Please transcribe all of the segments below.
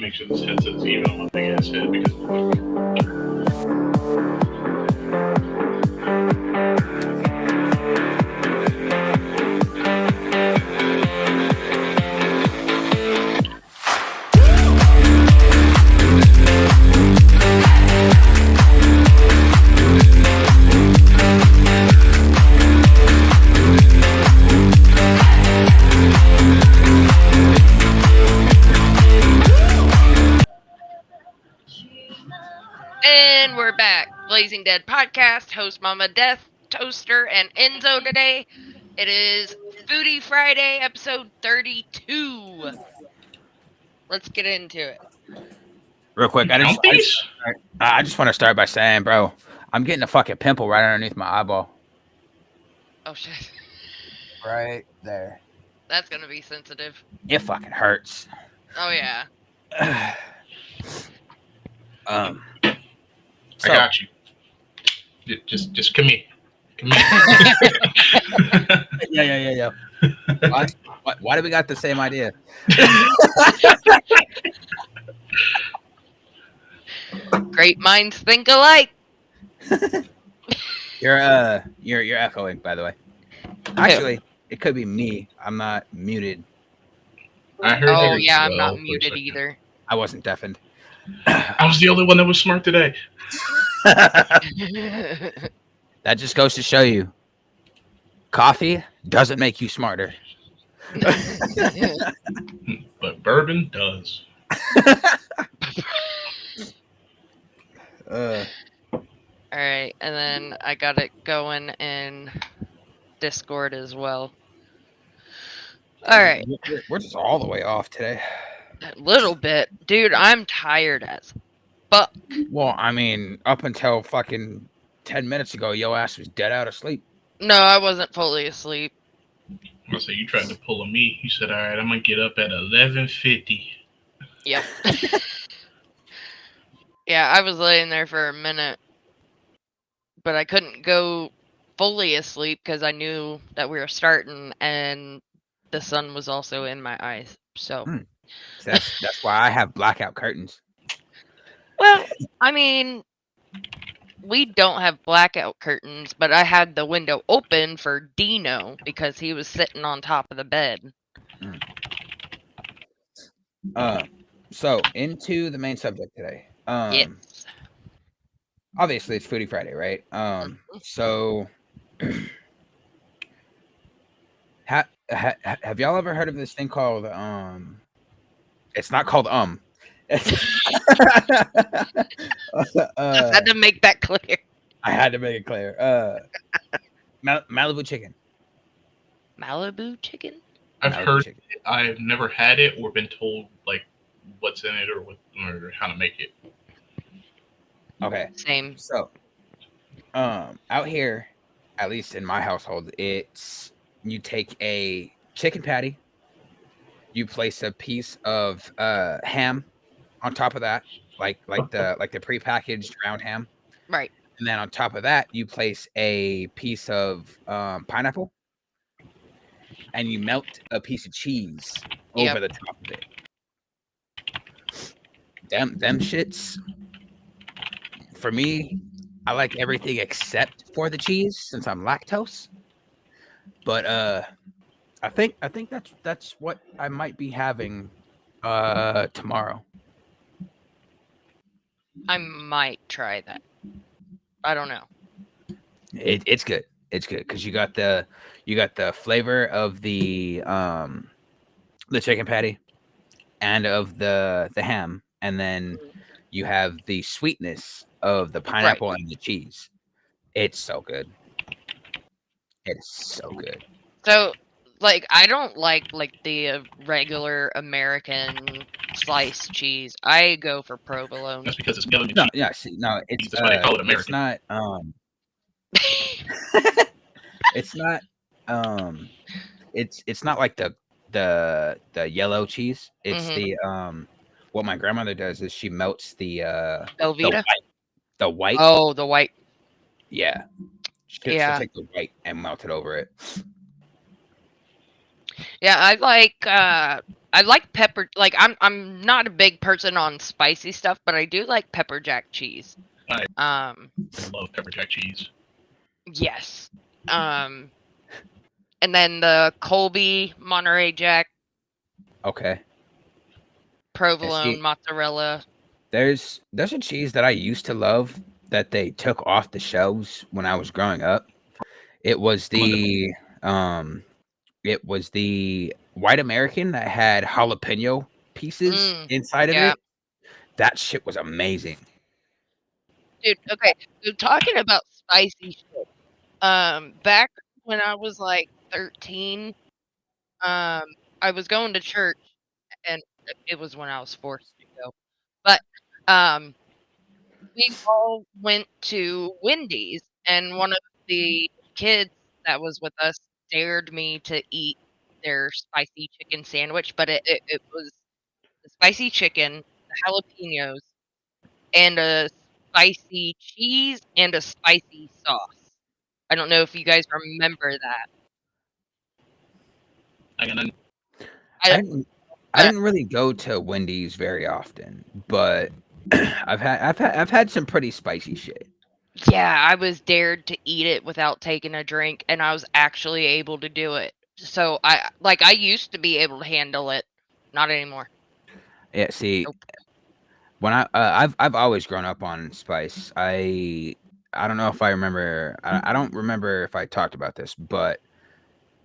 make sure this headset's even on my big ass head because And we're back. Blazing Dead Podcast, host Mama Death, Toaster, and Enzo today. It is Foodie Friday, episode 32. Let's get into it. Real quick, I just want to start by saying, bro, I'm getting a fucking pimple right underneath my eyeball. Oh, shit. Right there. That's going to be sensitive. It fucking hurts. Oh, yeah. I got you. Just come here. Come here. Yeah. Why do we got the same idea? Great minds think alike. You're echoing, by the way. Actually, it could be me. I'm not muted. I heard. Oh, yeah, I'm not muted either. I wasn't deafened. I was the only one that was smart today. That just goes to show you, coffee doesn't make you smarter. But bourbon does. All right, and then I got it going in Discord as well. All right. We're just all the way off today. A little bit. Dude, I'm tired as fuck. Well, I mean, up until fucking 10 minutes ago, your ass was dead out of sleep. No, I wasn't fully asleep. I'm gonna say you tried to pull a me. You said, "All right, I'm gonna get up at 11:50." Yep. Yeah, I was laying there for a minute, but I couldn't go fully asleep because I knew that we were starting, and the sun was also in my eyes. So that's why I have blackout curtains. Well, I mean, we don't have blackout curtains, but I had the window open for Dino because he was sitting on top of the bed. So into the main subject today. Yes. Obviously it's Foodie Friday, right? So have y'all ever heard of this thing called it's not called Just had to make that clear. I had to make it clear. Malibu chicken. Malibu chicken? I've heard it. I've never had it or been told like what's in it or how to make it. Okay. Same. So, out here, at least in my household, it's you take a chicken patty, you place a piece of ham on top of that, like the prepackaged ground ham, right? And then on top of that, you place a piece of pineapple, and you melt a piece of cheese over the top of it. Them shits. For me, I like everything except for the cheese since I'm lactose. But I think that's what I might be having tomorrow. I might try that. I don't know. It's good. It's good because you got the flavor of the chicken patty and of the ham, and then you have the sweetness of the pineapple and the cheese. It's so good. It's so good. So, like, I don't like the regular American sliced cheese. I go for provolone. That's because it's melon No, cheese. yeah, no, it's That's why they call it American. It's not. It's not like the yellow cheese. It's the what my grandmother does is she melts the Velveeta. The white. Oh, the white. Yeah. She'll take the white and melt it over it. Yeah, I like I like pepper. Like I'm not a big person on spicy stuff, but I do like pepper jack cheese. I love pepper jack cheese. Yes. And then the Colby Monterey Jack Okay. provolone See, mozzarella. there's a cheese that I used to love that they took off the shelves when I was growing up. It was the um it was the white American that had jalapeno pieces inside of Yeah. it. That shit was amazing. Dude, okay. So talking about spicy shit. Back when I was like 13, I was going to church, and it was when I was forced to go. But um we all went to Wendy's, and one of the kids that was with us dared me to eat their spicy chicken sandwich, but it was the spicy chicken, the jalapenos, and a spicy cheese and a spicy sauce. I don't know if you guys remember that. I got I I, didn't I but didn't really go to Wendy's very often, but I've had some pretty spicy shit. yeah, I was dared to eat it without taking a drink, and I was actually able to do it. So I used to be able to handle it, not anymore. Yeah, see, Nope. when I've always grown up on spice. I don't know if I remember. I don't remember if I talked about this, but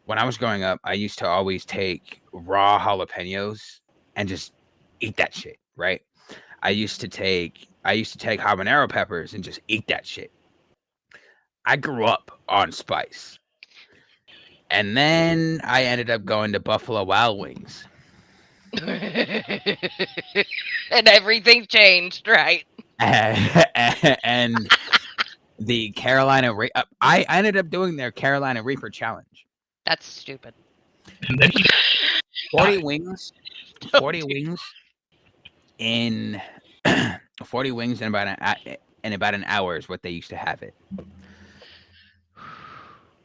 when I was growing up, I used to always take raw jalapenos and just eat that shit. Right? I used to take habanero peppers and just eat that shit. I grew up on spice, and then I ended up going to Buffalo Wild Wings. And everything changed, right? And the I ended up doing their Carolina Reaper challenge. That's stupid. and then he 40 died. wings, Don't 40 do- wings in 40 wings in about an hour is what they used to have it.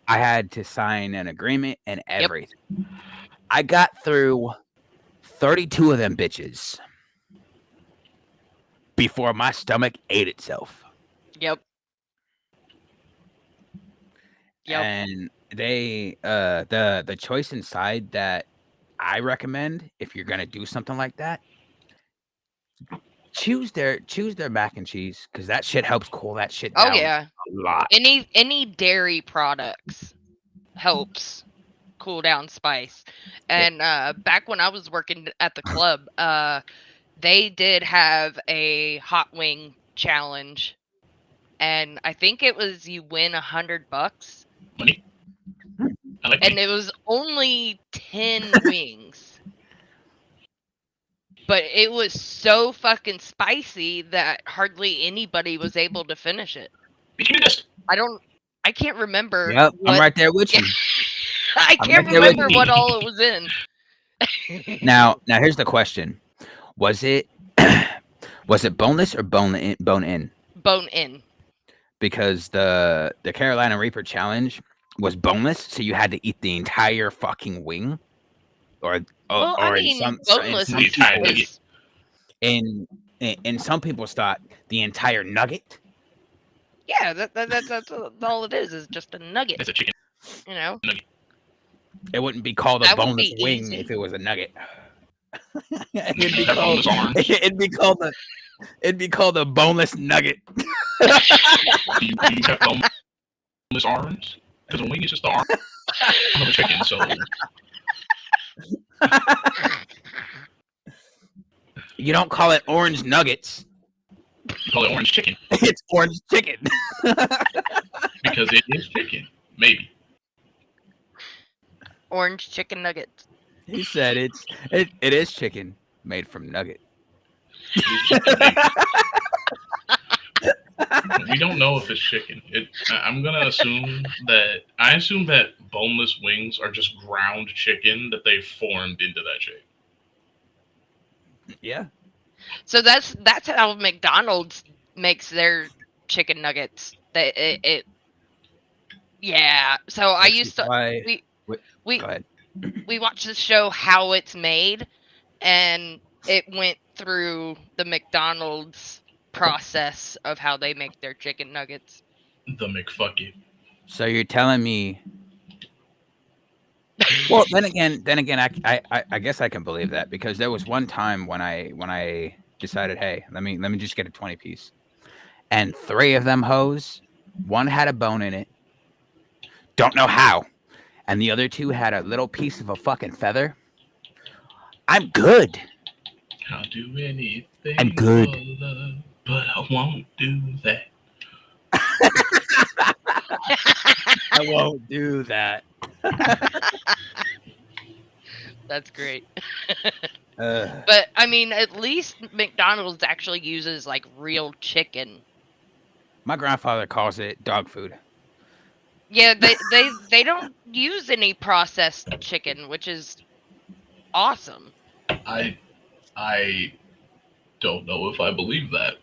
I had to sign an agreement and Yep. everything. I got through 32 of them bitches before my stomach ate itself. Yep. Yep. And they the choice inside that I recommend if you're gonna do something like that, choose their mac and cheese because that shit helps cool that shit Oh down yeah. a lot. Any dairy products helps cool down spice. Yeah. And back when I was working at the club, they did have a hot wing challenge, and I think it was you win $100, Money. I like and money. it was only 10 wings. But it was so fucking spicy that hardly anybody was able to finish it. Did you do this? I can't remember Yep, I'm what right there with you. I I'm can't right there with remember you. what all it was in. Now here's the question: Was it was it boneless or bone in? Bone in? Bone in. Because the Carolina Reaper challenge was boneless, so you had to eat the entire fucking wing, or Well, I or in mean, in boneless some The entire people's nugget. is in some people's thought the entire nugget. yeah. That's all it is just a nugget. That's a chicken You know, nugget. It wouldn't be called a that would boneless be wing easy. if it was a nugget. You just have boneless arms. It'd be called a boneless nugget. Do you have boneless arms? Because a wing is just the arm of a chicken. So You don't call it orange nuggets. you call it orange chicken It's orange chicken. because it is chicken. Maybe. Orange chicken nuggets. He said it is chicken made from nugget. It is chicken. Maybe. We don't know if it's chicken. I'm gonna assume that boneless wings are just ground chicken that they formed into that shape. Yeah. So that's how McDonald's makes their chicken nuggets. Yeah. So I Which is used to why we wh- we go ahead. we watched the show How It's Made, and it went through the McDonald's process of how they make their chicken nuggets. The McFucket. So you're telling me? Well, then again, I guess I can believe that because there was one time when I decided, hey, let me just get a 20 piece, and three of them hoes, one had a bone in it, don't know how, and the other two had a little piece of a fucking feather. I'm good. I'll do anything I'm good. for love, but I won't do that. I won't do that. That's great. Uh, But I mean, at least McDonald's actually uses like real chicken. my grandfather calls it dog food. Yeah, they don't use any processed chicken, which is awesome. I I don't know if I believe that.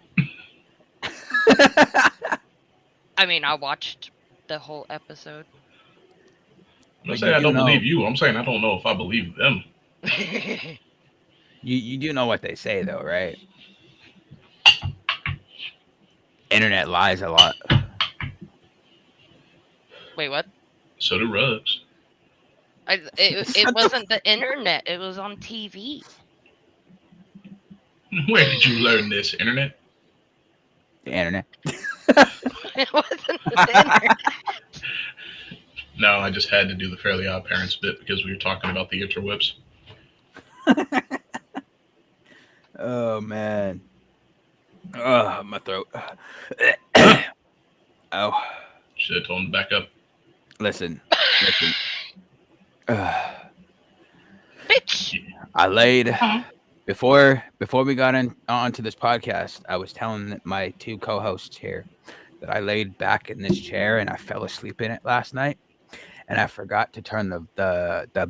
I mean, I watched the whole episode. I'm not But saying you I do don't know, believe you. I'm saying I don't know if I believe them. you do know what they say though, right? Internet lies a lot. Wait, what? So do rugs. It wasn't the internet. It was on TV. Where did you learn this, internet? The internet. It wasn't the internet. No, I just had to do the Fairly Odd Parents bit because we were talking about the interwebs. Oh man. My throat. Oh, Should have told him to back up. listen. Bitch. I laid Uh-huh. before we got onto this podcast. I was telling my two co-hosts here that I laid back in this chair and I fell asleep in it last night, and I forgot to turn the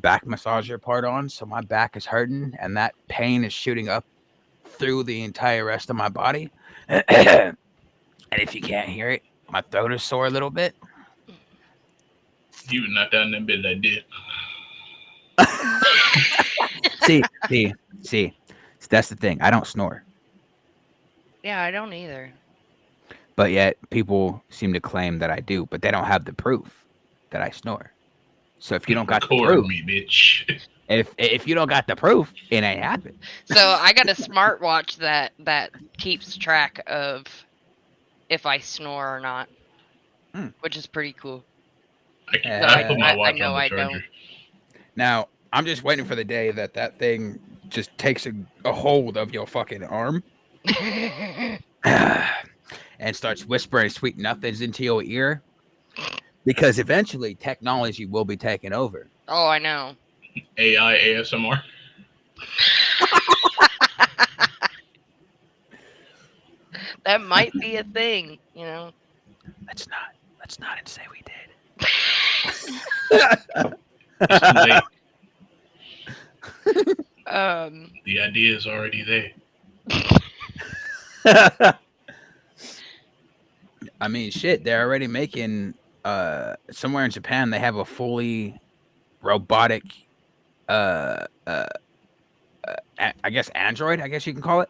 back massager part on, so my back is hurting and that pain is shooting up through the entire rest of my body. And if you can't hear it, my throat is sore a little bit. You knocked down that bit I did. See. That's the thing. I don't snore, Yeah, I don't either. but yet people seem to claim that I do, but they don't have the proof that I snore. So if you don't got the Record proof, me, bitch. if you don't got the proof, it ain't happened. So I got a smartwatch that keeps track of if I snore or not, which is pretty cool. I put my watch know on the I charger. don't. Now I'm just waiting for the day that thing just takes a hold of your fucking arm and starts whispering sweet nothings into your ear. Because eventually technology will be taken over. Oh, I know. AI ASMR. That might be a thing, you know. Let's not say we did. It's too late. The idea is already there. I mean, shit, they're already making somewhere in Japan they have a fully robotic I guess android, I guess you can call it.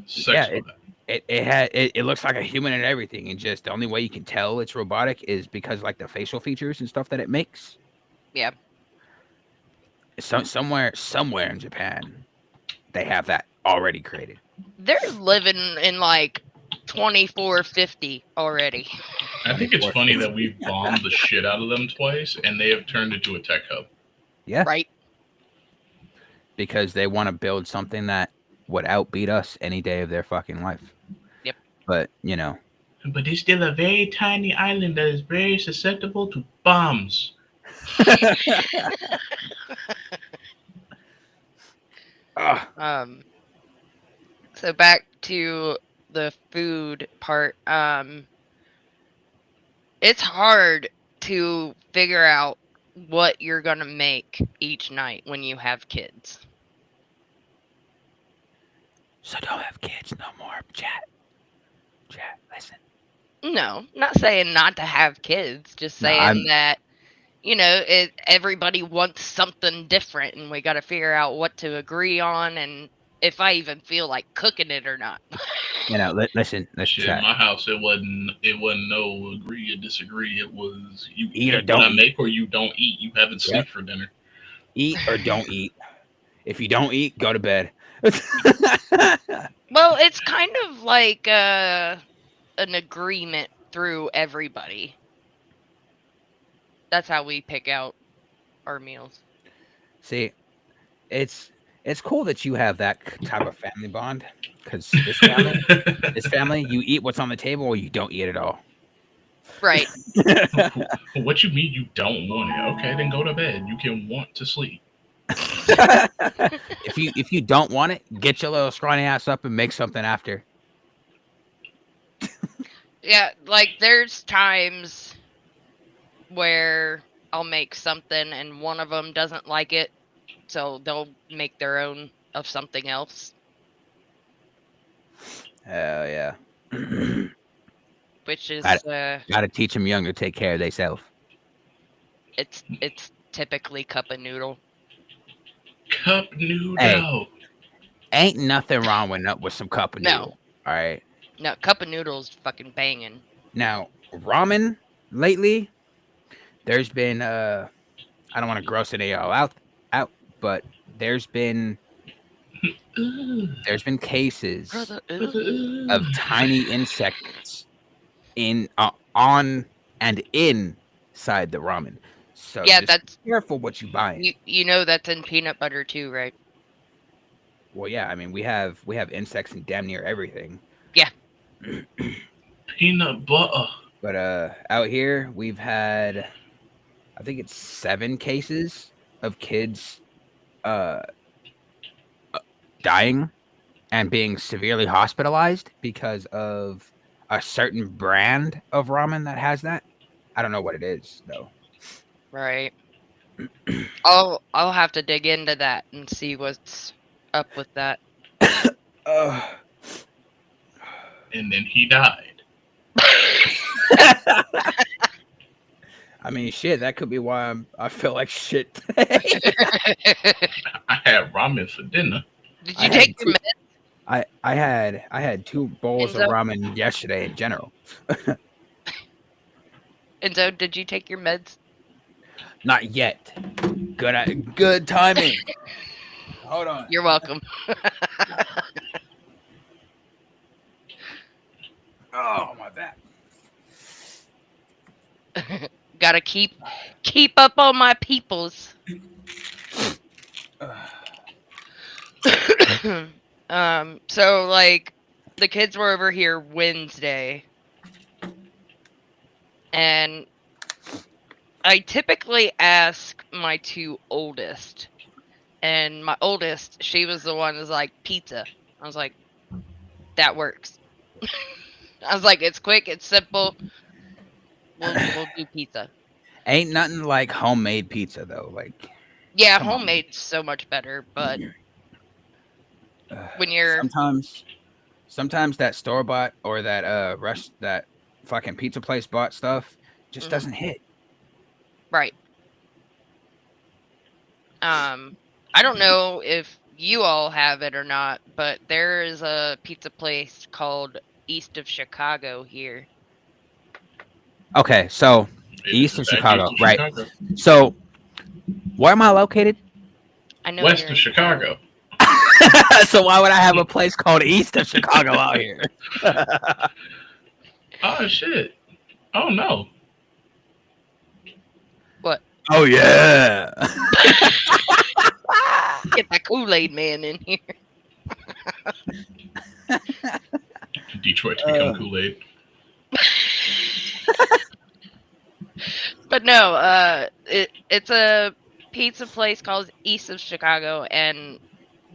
Sex Yeah, robot. it looks like a human and everything, and just the only way you can tell it's robotic is because like the facial features and stuff that it makes. Yeah. Somewhere in Japan they have that already created. They're living in like 2450 already. I think it's funny that we've bombed the shit out of them twice, and they have turned into a tech hub. Yeah. Right. Because they want to build something that would outbeat us any day of their fucking life. Yep. But, you know. But it's still a very tiny island that is very susceptible to bombs. So back to the food part. It's hard to figure out what you're gonna make each night when you have kids. So don't have kids no more, chat. Listen. No, not saying not to have kids, just No, saying that, everybody wants something different, and we got to figure out what to agree on, and if I even feel like cooking it or not. Listen, Shit, in chat. my house, it wasn't no agree or disagree. It was you Eat or eat what don't I eat. make, or you don't eat. You haven't Yep. sleep for dinner. Eat or don't eat. If you don't eat, go to bed. Well, it's kind of like an agreement through everybody. That's how we pick out our meals. See, it's cool that you have that type of family bond because this family, you eat what's on the table or you don't eat at all. Right. What you mean you don't want it? Okay, then go to bed. You can want to sleep. If you don't want it, get your little scrawny ass up and make something after. Yeah, like there's times where I'll make something and one of them doesn't like it, so they'll make their own of something else, Hell yeah. which is Got Gotta teach them young to take care of themselves. it's typically cup of noodle. Cup noodle. Hey. Ain't nothing wrong with some cup of No. noodle. All right. No, cup of noodles fucking banging. Now ramen lately, there's been I don't want to gross it all out, but there's been cases Brother, of tiny insects in on and inside the ramen. So yeah, just that's be careful what you buy. you know that's in peanut butter too, right? Well, yeah, I mean we have insects in damn near everything. Yeah. Peanut butter. But out here we've had, I think it's 7 cases of kids uh dying and being severely hospitalized because of a certain brand of ramen that has that. I don't know what it is though. Right. I'll have to dig into that and see what's up with that. And then he died. I mean, shit. That could be why I feel like shit today. I had ramen for dinner. Did I you had take your two- meds? I had 2 bowls of Enzo? ramen yesterday in general. Enzo, did you take your meds? Not yet. Good timing. Hold on. You're welcome. Oh my back. Gotta keep up on my peoples. So like the kids were over here Wednesday, and I typically ask my 2 oldest, and my oldest, she was the one who's like, pizza. I was like, that works. I was like, it's quick, it's simple. We'll do pizza. Ain't nothing like homemade pizza though. Like, Yeah, come on. homemade's so much better, but when you're sometimes that store bought or that that fucking pizza place bought stuff just doesn't hit. right. I don't know if you all have it or not, but there is a pizza place called East of Chicago here. Okay, so It east is of back Chicago, east of right? Chicago. So where am I located? I know West you're of in Chicago. So why would I have a place called east of Chicago out here? Oh shit. Oh no. What? Oh yeah. Get that Kool-Aid man in here. Detroit to become Kool-Aid. But no, it's a pizza place called East of Chicago, and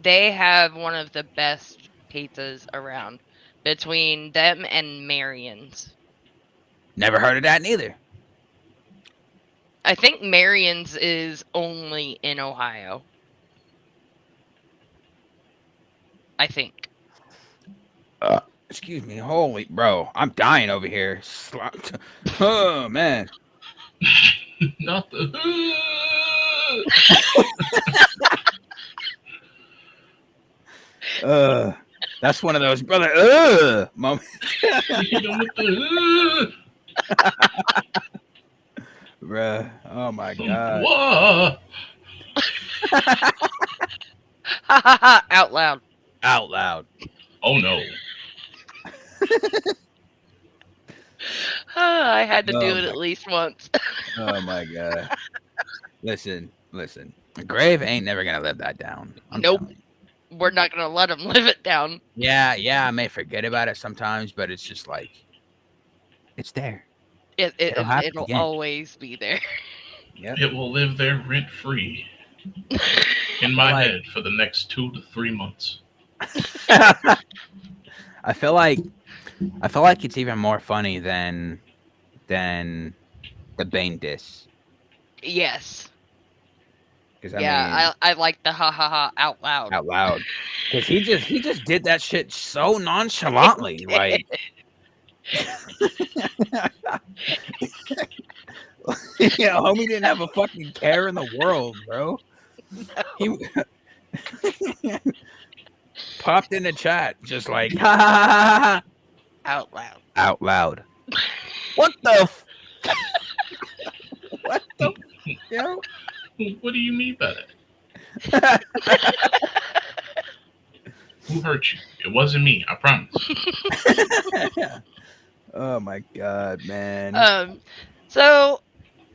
they have one of the best pizzas around between them and Marion's. Never heard of that neither. I think Marion's is only in Ohio. I think. Excuse me. Holy bro, I'm dying over here. Oh man. Not the. That's one of those brother moments. Hit him with the. Bruh. Oh my god. Whoa. Out loud. Out loud. Oh no. I had to do Oh it my- at least once. Oh my god. Listen. Grave ain't never gonna live that down. I'm Nope. telling you. We're not gonna let him live it down. Yeah, I may forget about it sometimes, but it's just like it's there. It'll happen It'll again. always be there. Yep. It will live there rent free in my Like- head for the next 2 to 3 months. I feel like it's even more funny than the Bane diss. Yes. Because I like the ha ha ha out loud. out loud. Because he just did that shit so nonchalantly. Like yeah, homie didn't have a fucking care in the world, bro. He popped in the chat just like ha ha ha ha ha Out loud. out loud. What the what the yo? What do you mean by that? Who hurt you? It wasn't me, I promise. Oh my god, man. So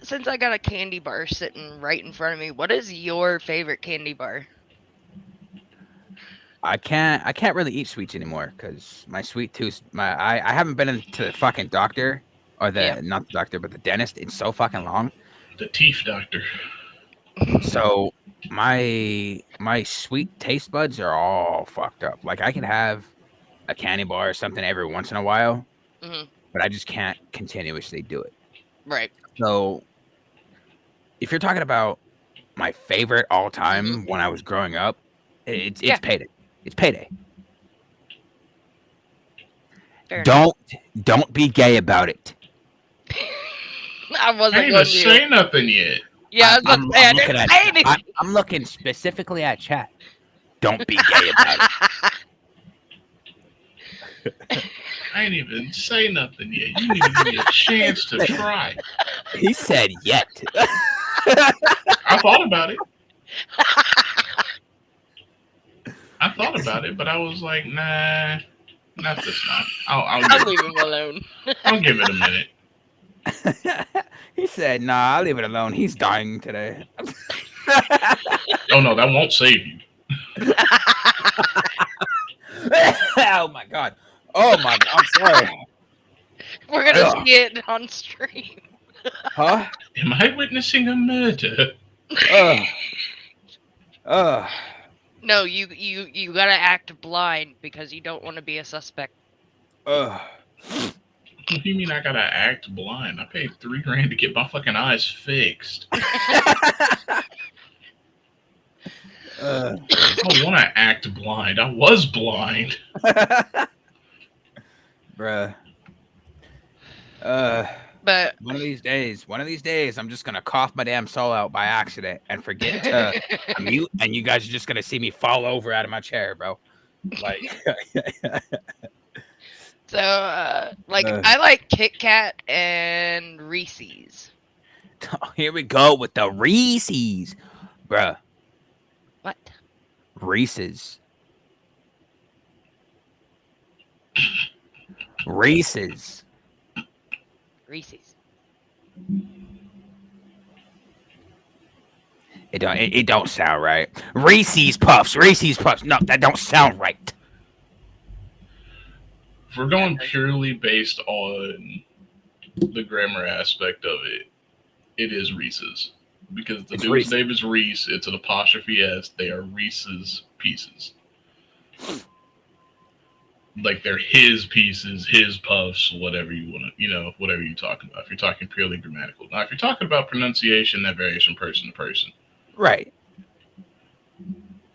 since I got a candy bar sitting right in front of me, what is your favorite candy bar? I can't really eat sweets anymore because my sweet tooth. I haven't been into the fucking doctor or not the doctor but the dentist in so fucking long. The teeth doctor. So my sweet taste buds are all fucked up. Like I can have a candy bar or something every once in a while, Mhm. but I just can't continuously do it. Right. So if you're talking about my favorite all time when I was growing up, it's Yeah. payday. It's payday. Fair enough. Don't be gay about it. I I wasn't ain't going even to. say nothing yet. Yeah, I was about to say I looking didn't at- say anything. I'm looking specifically at chat. Don't be gay about it. I ain't even say nothing yet. You didn't even give me a chance to try. He said yet. I thought about it. But I was like, nah, not this time. I'll leave him alone. I'll give it a minute. He said, "Nah, I'll leave it alone. He's dying today." Oh no, that won't save you. Oh my god. Oh my god. I'm sorry. We're gonna Ugh. see it on stream. Huh? Am I witnessing a murder? No, you gotta act blind because you don't want to be a suspect. What do you mean I gotta act blind? I paid $3,000 to get my fucking eyes fixed. I don't want to act blind. I was blind. Bruh. But One of these days, I'm just gonna cough my damn soul out by accident and forget to mute, and you guys are just gonna see me fall over out of my chair, bro. Like, so I like Kit Kat and Reese's. here we go with the Reese's, bruh. What? Reese's. Reese's. Reese's. It don't sound right. Reese's Puffs. No, that don't sound right. If we're going purely based on the grammar aspect of it, it is Reese's. Because the It's dude's Reese. name is Reese. It's an apostrophe S. They are Reese's Pieces. Like they're his pieces, his puffs, whatever you want to, whatever you're talking about. If you're talking purely grammatical. Now, if you're talking about pronunciation, that varies from person to person. Right.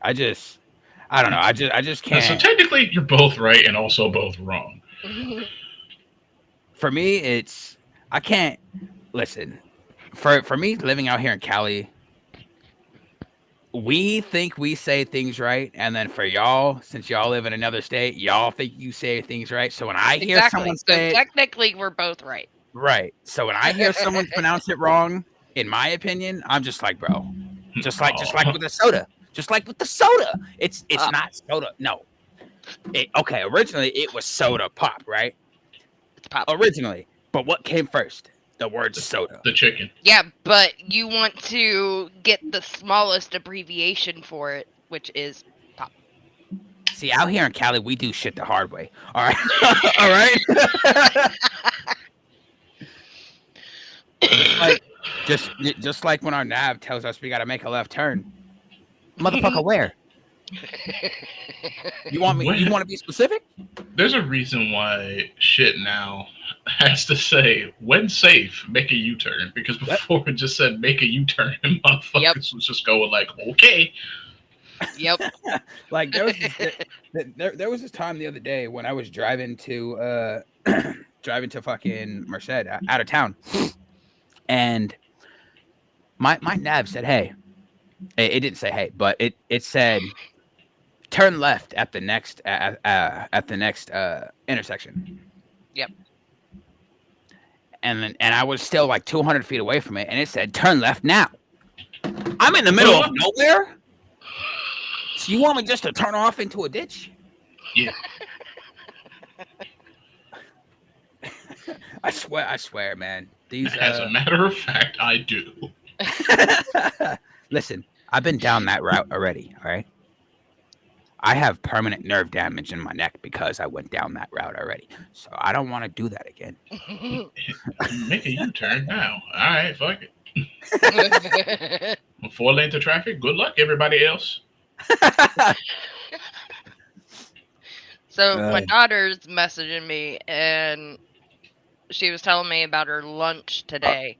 I don't know. I just So can't. technically, you're both right and also both wrong. For me, I can't listen. for me living out here in Cali, we think we say things right, and then for y'all, since y'all live in another state, y'all think you say things right. So when I hear Exactly. someone So say it technically, we're both right. right, so when I hear someone pronounce it wrong, in my opinion, I'm just like, bro, just like Oh, with the soda, just like with the soda, it's Pop. not soda. No, okay, originally it was soda pop, right? It's pop. Originally, but what came first? The word soda. the chicken. Yeah, but you want to get the smallest abbreviation for it, which is pop. See, out here in Cali, we do shit the hard way. All right, all right. just like when our nav tells us we got to make a left turn, motherfucker. Where you want me? You When, want to be specific? there's a reason why shit now has to say when safe, make a U-turn, because What? before it just said make a U-turn, and motherfuckers Yep. was just going like, okay. Yep. Like there was this time the other day when I was driving to driving to fucking Merced out of town, and my nav said, "Hey." It didn't say "Hey," but it said turn left at the next intersection. Yep. And I was still like 200 feet away from it, and it said turn left now. I'm in the middle of nowhere. So you want me just to turn off into a ditch? Yeah. I swear, man. These As a matter of fact, I do. listen, I've been down that route already, all right? I have permanent nerve damage in my neck because I went down that route already. So I don't want to do that again. Make a U-turn now. All right, fuck it. 4 lanes of traffic. Good luck, everybody else. So my daughter's messaging me, and she was telling me about her lunch today.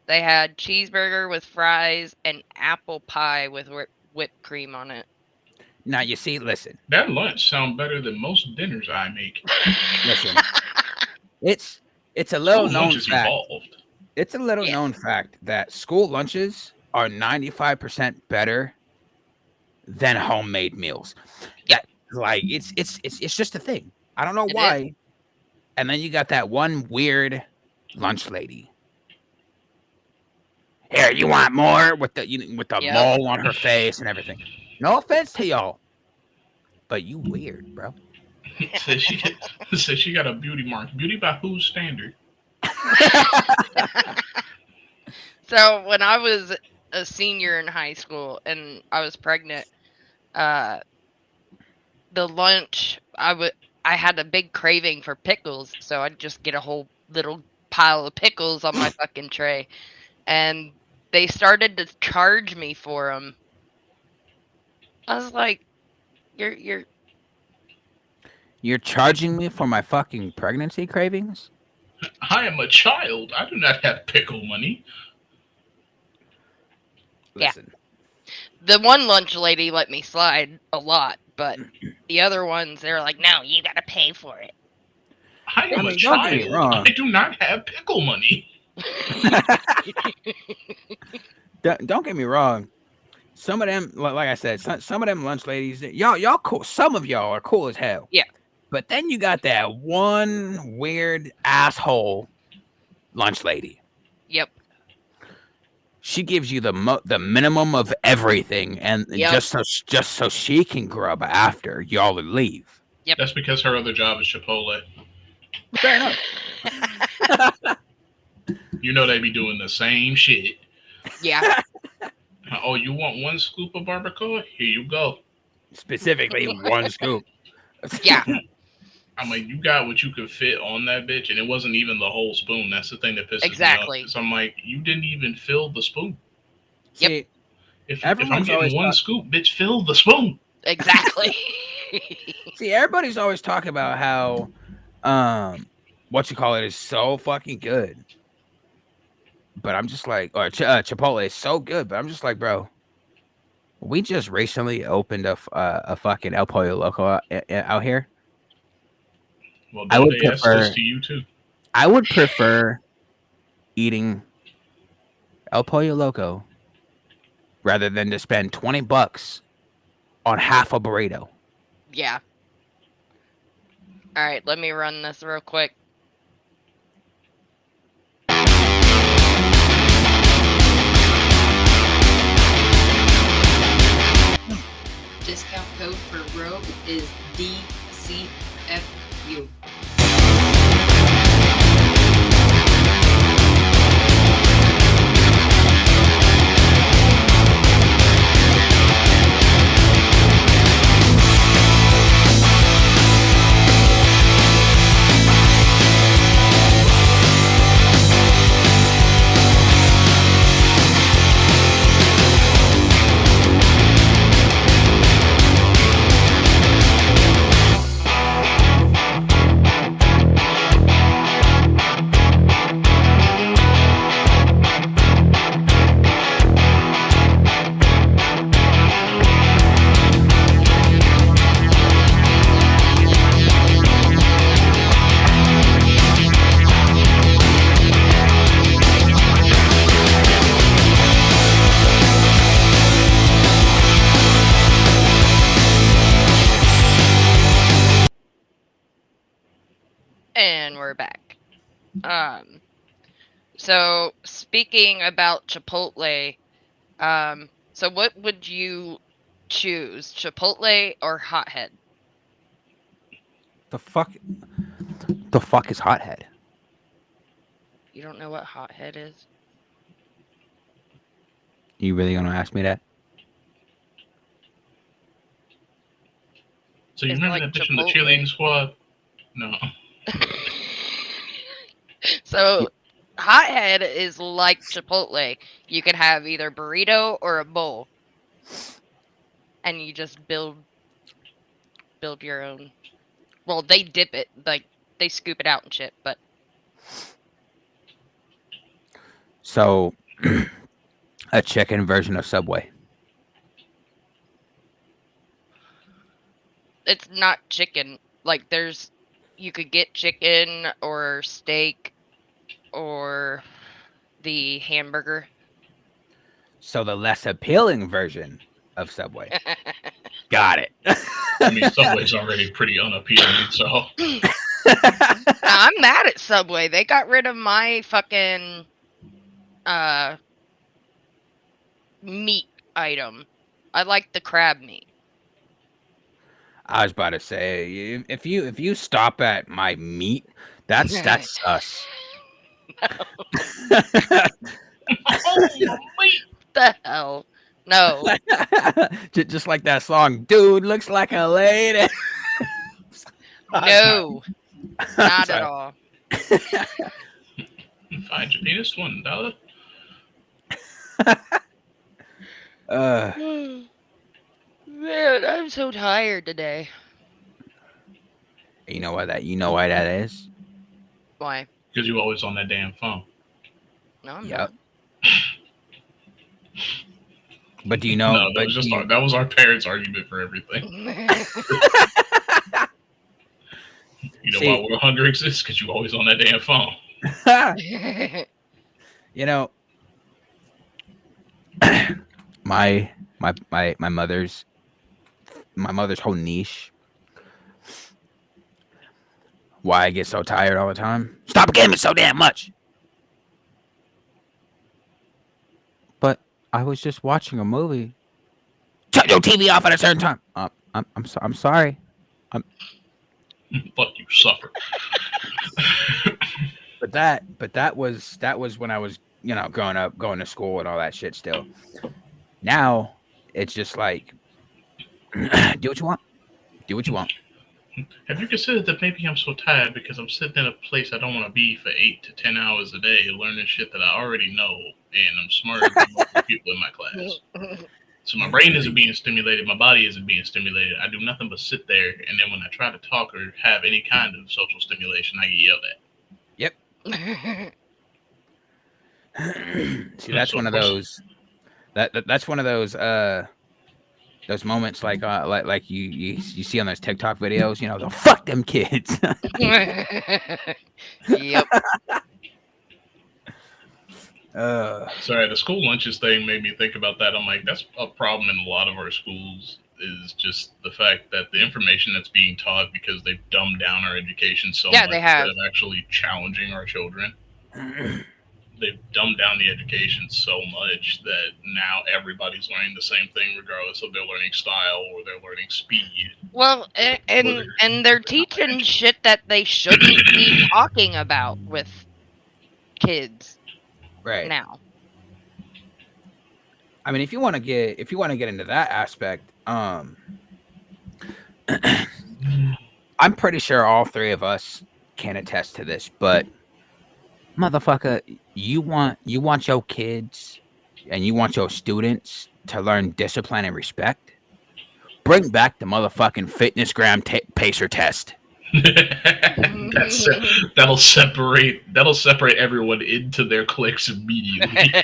They had cheeseburger with fries and apple pie with whipped cream on it. Now you see, listen, That lunch sounds better than most dinners I make. listen. It's a little School known lunch is fact. evolved. It's a little Yeah. known fact that school lunches are 95% better than homemade meals. Yep. That like it's just a thing. I don't know It is. why. And then you got that one weird lunch lady. Here, you want more with the with the Yep. mole on her face and everything. No offense to y'all, but you weird, bro. Says she got a beauty mark. Beauty by whose standard? So when I was a senior in high school and I was pregnant, the lunch I had a big craving for pickles, so I'd just get a whole little pile of pickles on my fucking tray, and they started to charge me for them. I was like, "You're You're charging me for my fucking pregnancy cravings? I am a child. I do not have pickle money. Yeah. Listen, the one lunch lady let me slide a lot, but the other ones they're like, no, you gotta pay for it." I am a mean, don't get me child. wrong. I do not have pickle money. don't get me wrong. Some of them, like I said, some of them lunch ladies, y'all cool. Some of y'all are cool as hell. Yeah. But then you got that one weird asshole lunch lady. Yep. She gives you the minimum of everything, and Yep. just so she can grub after y'all leave. That's because her other job is Chipotle. Fair enough. You know they be doing the same shit. Yeah. Oh, you want one scoop of barbacoa? Here you go. Specifically, one scoop. Yeah. I'm like, you got what you could fit on that bitch, and it wasn't even the whole spoon. That's the thing that pisses Exactly. me off. So I'm like, you didn't even fill the spoon. See, If I'm Everyone's always getting one scoop, bitch, fill the spoon. Exactly. see, everybody's always talking about how, what you call it is so fucking good. But I'm just like, or Chipotle is so good, but I'm just like, bro, we just recently opened a fucking El Pollo Loco out here. Well, I don't would they ask prefer- this to you too? I would prefer eating El Pollo Loco rather than to spend $20 on half a burrito. Yeah. All right, let me run this real quick. Discount code for Rogue is DCFU. And we're back. So speaking about Chipotle, so what would you choose, Chipotle or Hothead? The fuck is Hothead? You don't know what Hothead is? You really gonna ask me that? So you It's remember like that bitch from the Chipotle. cheerleading squad? No. So Hothead is like Chipotle. You can have either burrito or a bowl, and you just build your own. Well, they dip it, like they scoop it out and shit, but So, a chicken version of Subway. it's not chicken. Like you could get chicken or steak or the hamburger. So the less appealing version of Subway. Got it. I mean, Subway's already pretty unappealing, so. Now, I'm mad at Subway. They got rid of my fucking meat item. I like the crab meat. I was about to say, if you stop at my meat, that's us. Oh, mate. The hell? No. Just like that song, dude looks like a lady. No. Not sorry. at all. Find your penis, $1. Man, I'm so tired today. You know why that is? Why? Because you're always on that damn phone. No, I'm Yep. But do you know? No, that was our parents' argument for everything. not. You know See- why World Hunger exists? Because you're always on that damn phone. You know, my mother's whole niche. Why I get so tired all the time? Stop gaming so damn much. But I was just watching a movie. Shut your TV off at a certain time. I'm sorry. Fuck you, suffer. But that was when I was, growing up, going to school and all that shit still. Now it's just like do what you want. Do what you want. Have you considered that maybe I'm so tired because I'm sitting in a place I don't want to be for 8 to 10 hours a day learning shit that I already know, and I'm smarter than most of the people in my class. So my brain isn't being stimulated, my body isn't being stimulated. I do nothing but sit there, and then when I try to talk or have any kind of social stimulation, I get yelled at. See, that's So one of those. That's one of those moments like you see on those TikTok videos. The fuck them kids. Yep. Sorry, the school lunches thing made me think about that. I'm like, that's a problem in a lot of our schools. Is just the fact that the information that's being taught because they've dumbed down our education so Yeah, much they instead have. of actually challenging our children. They've dumbed down the education so much that now everybody's learning the same thing regardless of their learning style or their learning speed. Well, and they're teaching shit that they shouldn't be talking about with kids Right. now. I mean, if you want to get into that aspect, I'm pretty sure all three of us can attest to this, but motherfucker, you want your kids and you want your students to learn discipline and respect? Bring back the motherfucking fitness gram pacer test. That's that'll separate everyone into their cliques immediately.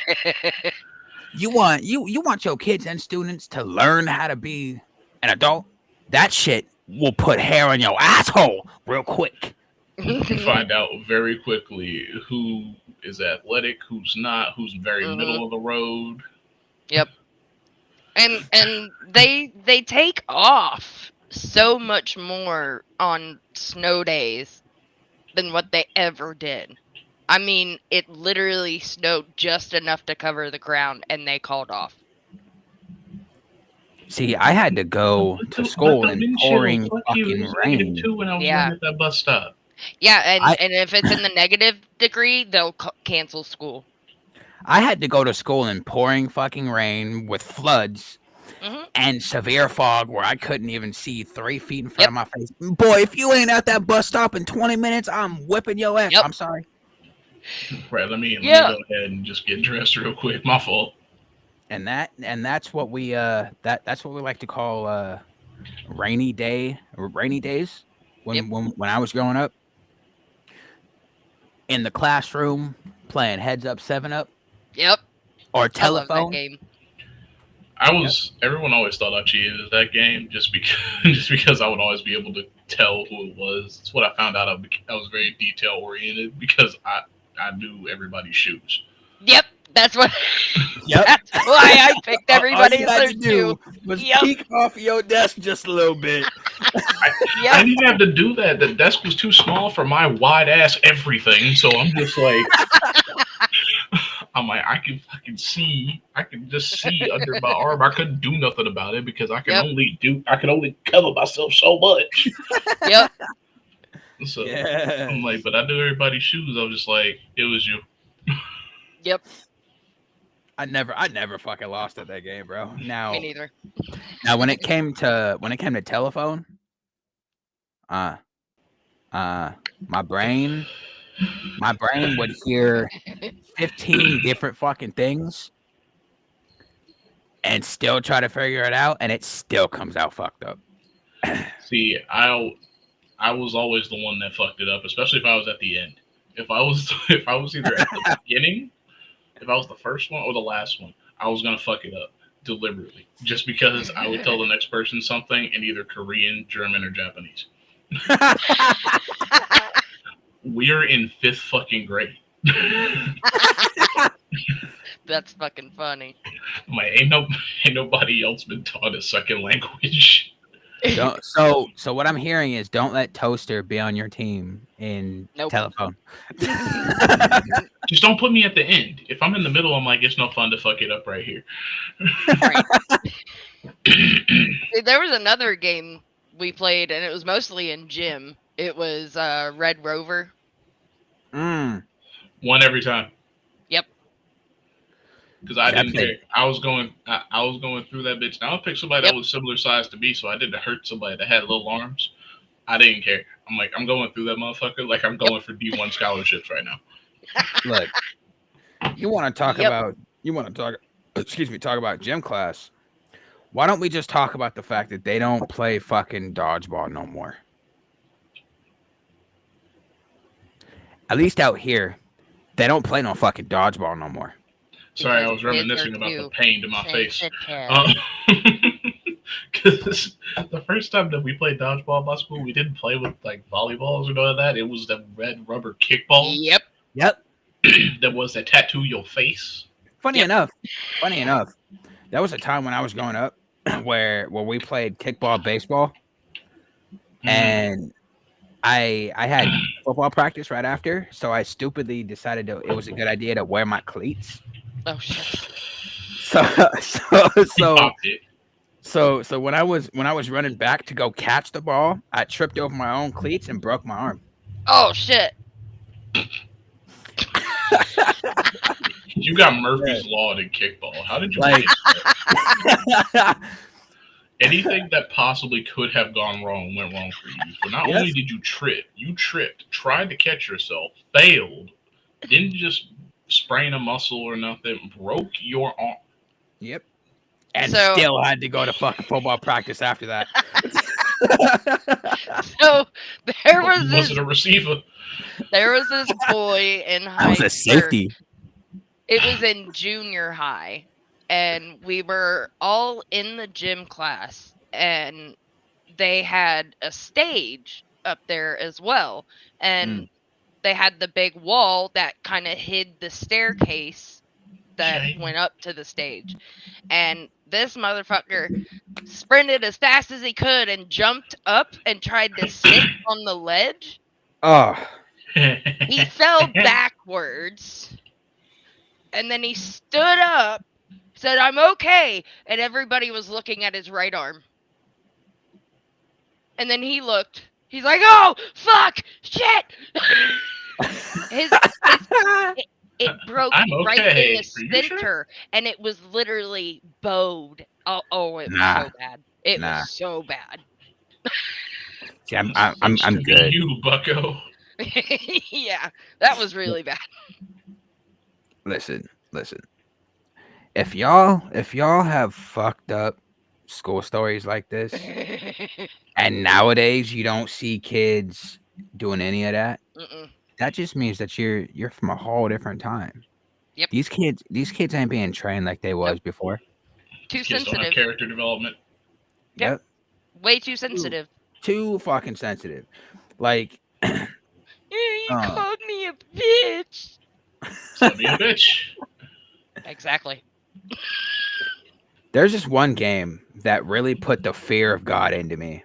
You want your kids and students to learn how to be an adult? That shit will put hair on your asshole real quick. You find out very quickly who is athletic, who's not, who's very middle of the road. Yep. And they take off so much more on snow days than what they ever did. I mean, it literally snowed just enough to cover the ground, and they called off. See, I had to go to school in pouring fucking rain. -2 when I was Yeah. at that bus stop. Yeah, and if it's in the negative degree, they'll cancel school. I had to go to school in pouring fucking rain with floods Mhm. and severe fog where I couldn't even see 3 feet in front of my face. Boy, if you ain't at that bus stop in 20 minutes, I'm whipping your ass. Yep. I'm sorry. Right, let me Yeah. go ahead and just get dressed real quick. My fault. And that's what we that's what we like to call rainy days when I was growing up. In the classroom playing Heads Up 7 Up Yep. or I love that telephone. game. Everyone always thought I cheated at that game just because I would always be able to tell who it was. That's what I found out. I was very detail oriented because I knew everybody's shoes. Yep. That's what. Yep. That's why I picked All everybody you had other to do too. was Yep. peek off your desk just a little bit. I Yep. didn't even have to do that. The desk was too small for my wide ass everything. So I'm just like, I can see. I can just see under my arm. I couldn't do nothing about it because I can only cover myself so much. Yep. So Yeah. I'm like, but I knew everybody's shoes. I was just like, it was you. Yep. I never fucking lost at that game, bro. Me Now neither. when it came to telephone, my brain would hear 15 different fucking things and still try to figure it out, and it still comes out fucked up. See, I was always the one that fucked it up, especially if I was at the end. If I was either at the beginning, if I was the first one or the last one, I was gonna fuck it up deliberately, just because I would tell the next person something in either Korean, German, or Japanese. We're in 5th fucking grade. That's fucking funny. Ain't nobody else been taught a second language. So what I'm hearing is don't let Toaster be on your team in Nope. telephone. Just don't put me at the end. If I'm in the middle, I'm like, it's no fun to fuck it up right here. Right. See, there was another game we played, and it was mostly in gym. It was Red Rover. Mm. One every time. Yep. Because I didn't care. I was going through that bitch. Now I picked somebody that was similar size to me, so I didn't hurt somebody that had little arms. I didn't care. I'm like, I'm going through that motherfucker like I'm going for D1 scholarships right now. Look, you want to talk about gym class. Why don't we just talk about the fact that they don't play fucking dodgeball no more? At least out here, they don't play no fucking dodgeball no more. Sorry, I Because was kids reminiscing are about the too pain to my face. sensitive. Because the first time that we played dodgeball in my school, we didn't play with like volleyballs or none of that. It was the red rubber kickballs. Yep. Yep. that tattoo your face. Funny Yep. enough, funny enough, that was a time when I was growing up where we played kickball, baseball, Mm. and I had football practice right after, so I stupidly decided it was a good idea to wear my cleats. Oh shit. So so You so popped it. so when I was running back to go catch the ball, I tripped over my own cleats and broke my arm. Oh shit. You got Murphy's Law in kickball. How did you Like get that? Anything that possibly could have gone wrong went wrong for you. So not yes, only did you tripped, tried to catch yourself, failed, didn't just sprain a muscle or nothing, broke your arm. yep, and So still had to go to fucking football practice after that. so there was Was this it a receiver? boy in I was high a safety. it was in junior high, and we were all in the gym class, and they had a stage up there as well, and they had the big wall that kind of hid the staircase that Okay. went up to the stage. And this motherfucker sprinted as fast as he could and jumped up and tried to sit on the ledge. Oh, He fell backwards, and then he stood up, said, "I'm okay," and everybody was looking at his right arm. And then he looked. He's like, "Oh, fuck! Shit!" It broke I'm right in okay. the Are you center, sure? and it was literally bowed. Oh, it was Nah. so bad. It Nah. was so bad. see, I'm Looks to be good. you, Bucko. Yeah, that was really bad. Listen. If y'all have fucked up school stories like this, and nowadays you don't see kids doing any of that, Mm-mm. that just means that you're from a whole different time. Yep. These kids ain't being trained like they was before. Too These kids don't have sensitive. character development. Yep. Way too sensitive. Too fucking sensitive. Like You called me a bitch. So be a bitch. Exactly. there's just one game that really put the fear of God into me.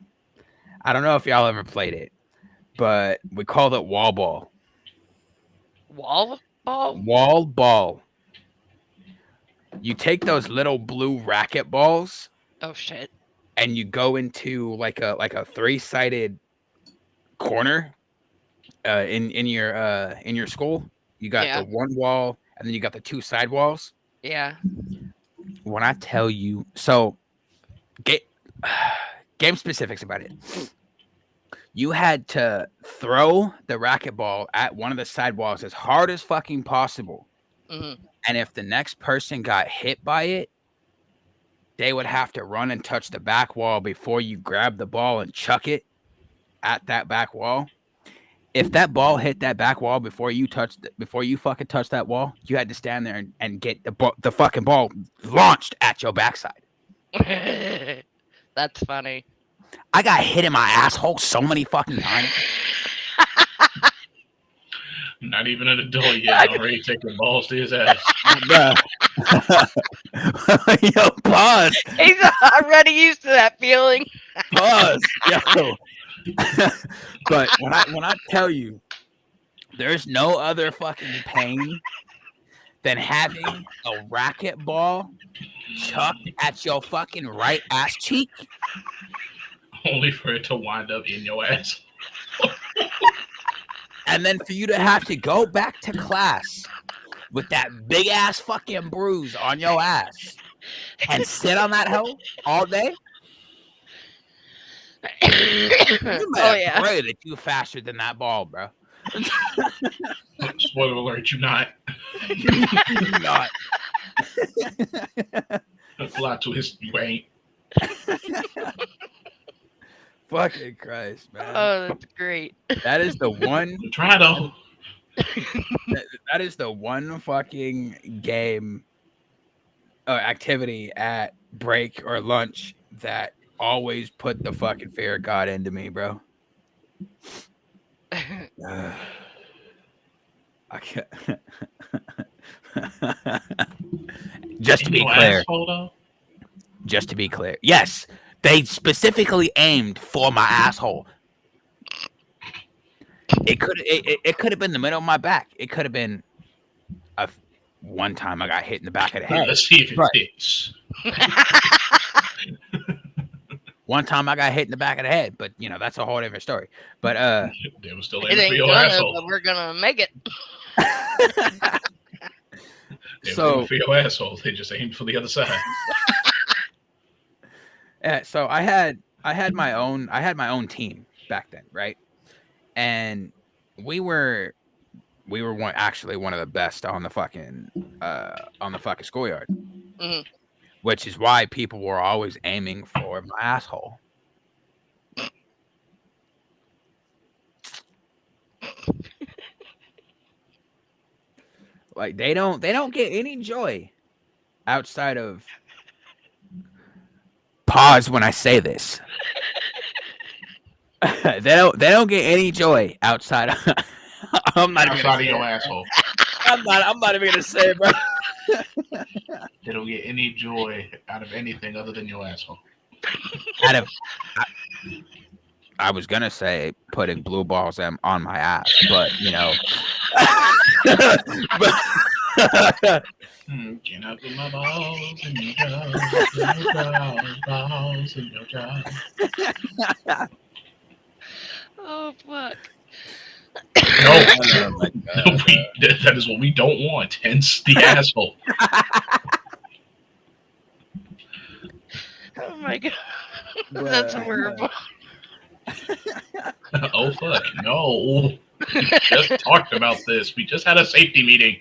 I don't know if y'all ever played it, but we called it wall ball. Wall ball? Wall ball. You take those little blue racket balls Oh shit. and you go into like a three-sided corner in your school. You got Yeah. the one wall and then you got the two side walls. Yeah. When I tell you, so game specifics about it. You had to throw the racquetball at one of the side walls as hard as fucking possible. Mm-hmm. And if the next person got hit by it, they would have to run and touch the back wall before you grab the ball and chuck it at that back wall. If that ball hit that back wall before you fucking touched that wall, you had to stand there and get the fucking ball launched at your backside. That's funny. I got hit in my asshole so many fucking times. Not even an adult yet. Already taking balls to his ass. Yo, pause. He's already used to that feeling. Pause. Yo. But when I tell you, there's no other fucking pain than having a racquetball chucked at your fucking right ass cheek. Only for it to wind up in your ass. And then for you to have to go back to class with that big ass fucking bruise on your ass and sit on that hell all day. You Oh better yeah. pray that you faster than that ball, bro. Spoiler alert, you not. You're not. Plot twist, you ain't. Fucking Christ, man. Oh, that's great. That is the one. Try though. That is the one fucking game activity at break or lunch that always put the fucking fear of God into me, bro. I can't. Just to In be your clear, asshole, though? yes, they specifically aimed for my asshole. It could have been the middle of my back. It could have been one time I got hit in the back of the head. Let's see if it Right. fits. One time I got hit in the back of the head, but that's a whole different story. But They were still It aiming for ain't your gonna, asshole. but we're gonna make it. They were so aiming for your asshole. They just aimed for the other side. so I had my own team back then, right? And we were one of the best on the fucking schoolyard. Mhm. Which is why people were always aiming for my asshole. Like they don't get any joy outside of pause when I say this. they don't get any joy outside of I'm not even Outside of your asshole. I'm not even gonna say it, bro. They don't get any joy out of anything other than your asshole. Out of I was gonna say putting blue balls on my ass, but Can I put my balls in your balls in your jaws? Oh fuck. No, Oh my God. that is what we don't want. Hence the asshole. Oh my god. That's horrible. Oh fuck, no. We just talked about this. We just had a safety meeting.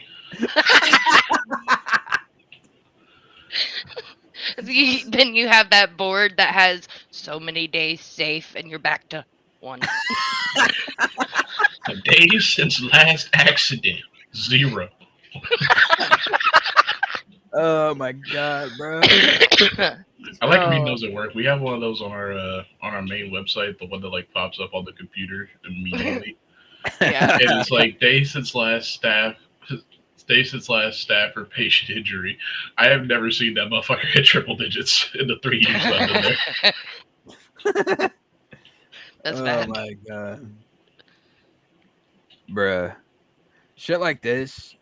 Then you have that board that has so many days safe, and you're back to 1. Days since last accident, 0. Oh my God, bro. I like reading those at work. We have one of those on our main website, the one that like pops up on the computer immediately. Yeah. And it's like days since last staff or patient injury. I have never seen that motherfucker hit triple digits in the 3 years I've been there. That's Oh bad. my God. Bruh. Shit like this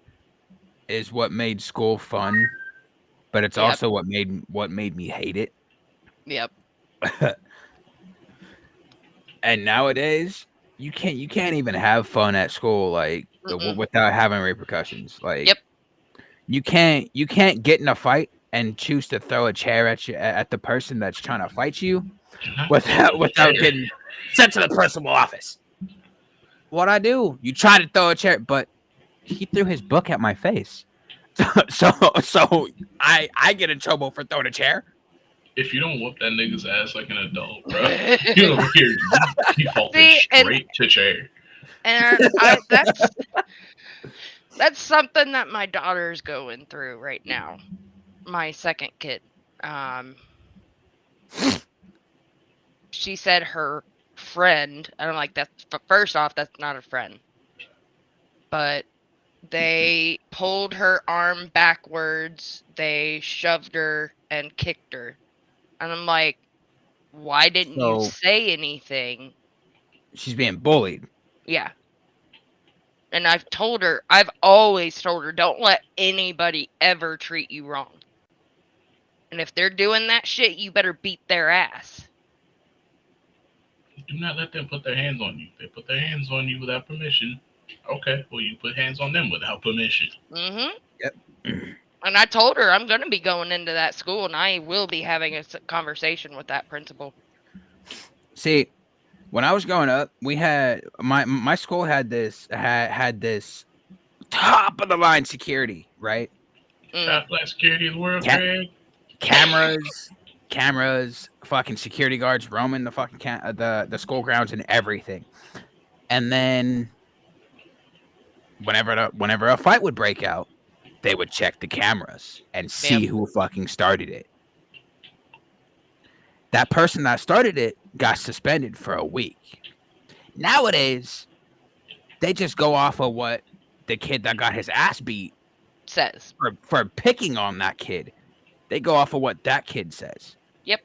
is what made school fun, but it's Yep. also what made me hate it. Yep. And nowadays, you can't even have fun at school without having repercussions. Like Yep. you can't get in a fight and choose to throw a chair at the person that's trying to fight you without getting sent to the principal office. What I do? You try to throw a chair, but he threw his book at my face. So I get in trouble for throwing a chair. If you don't whoop that nigga's ass like an adult, bro, you're over here defaulting See, straight to chair. And that's something that my daughter's going through right now. My second kid. She said her friend, I don't like that. First off, that's not a friend. But they pulled her arm backwards, they shoved her and kicked her. And I'm like, why didn't you say anything? She's being bullied. Yeah. And I've always told her, don't let anybody ever treat you wrong. And if they're doing that shit, you better beat their ass. Do not let them put their hands on you. They put their hands on you without permission. Okay, well, you put hands on them without permission. Mm-hmm. Yep. And I told her I'm going to be going into that school, and I will be having a conversation with that principal. See, when I was growing up, we had my school had this top of the line security, right? Top class security of the world, Greg. Cameras, fucking security guards roaming the fucking the school grounds and everything. And then whenever a fight would break out, they would check the cameras and see who fucking started it. That person that started it got suspended for a week. Nowadays, they just go off of what the kid that got his ass beat says. for picking on that kid. They go off of what that kid says. Yep.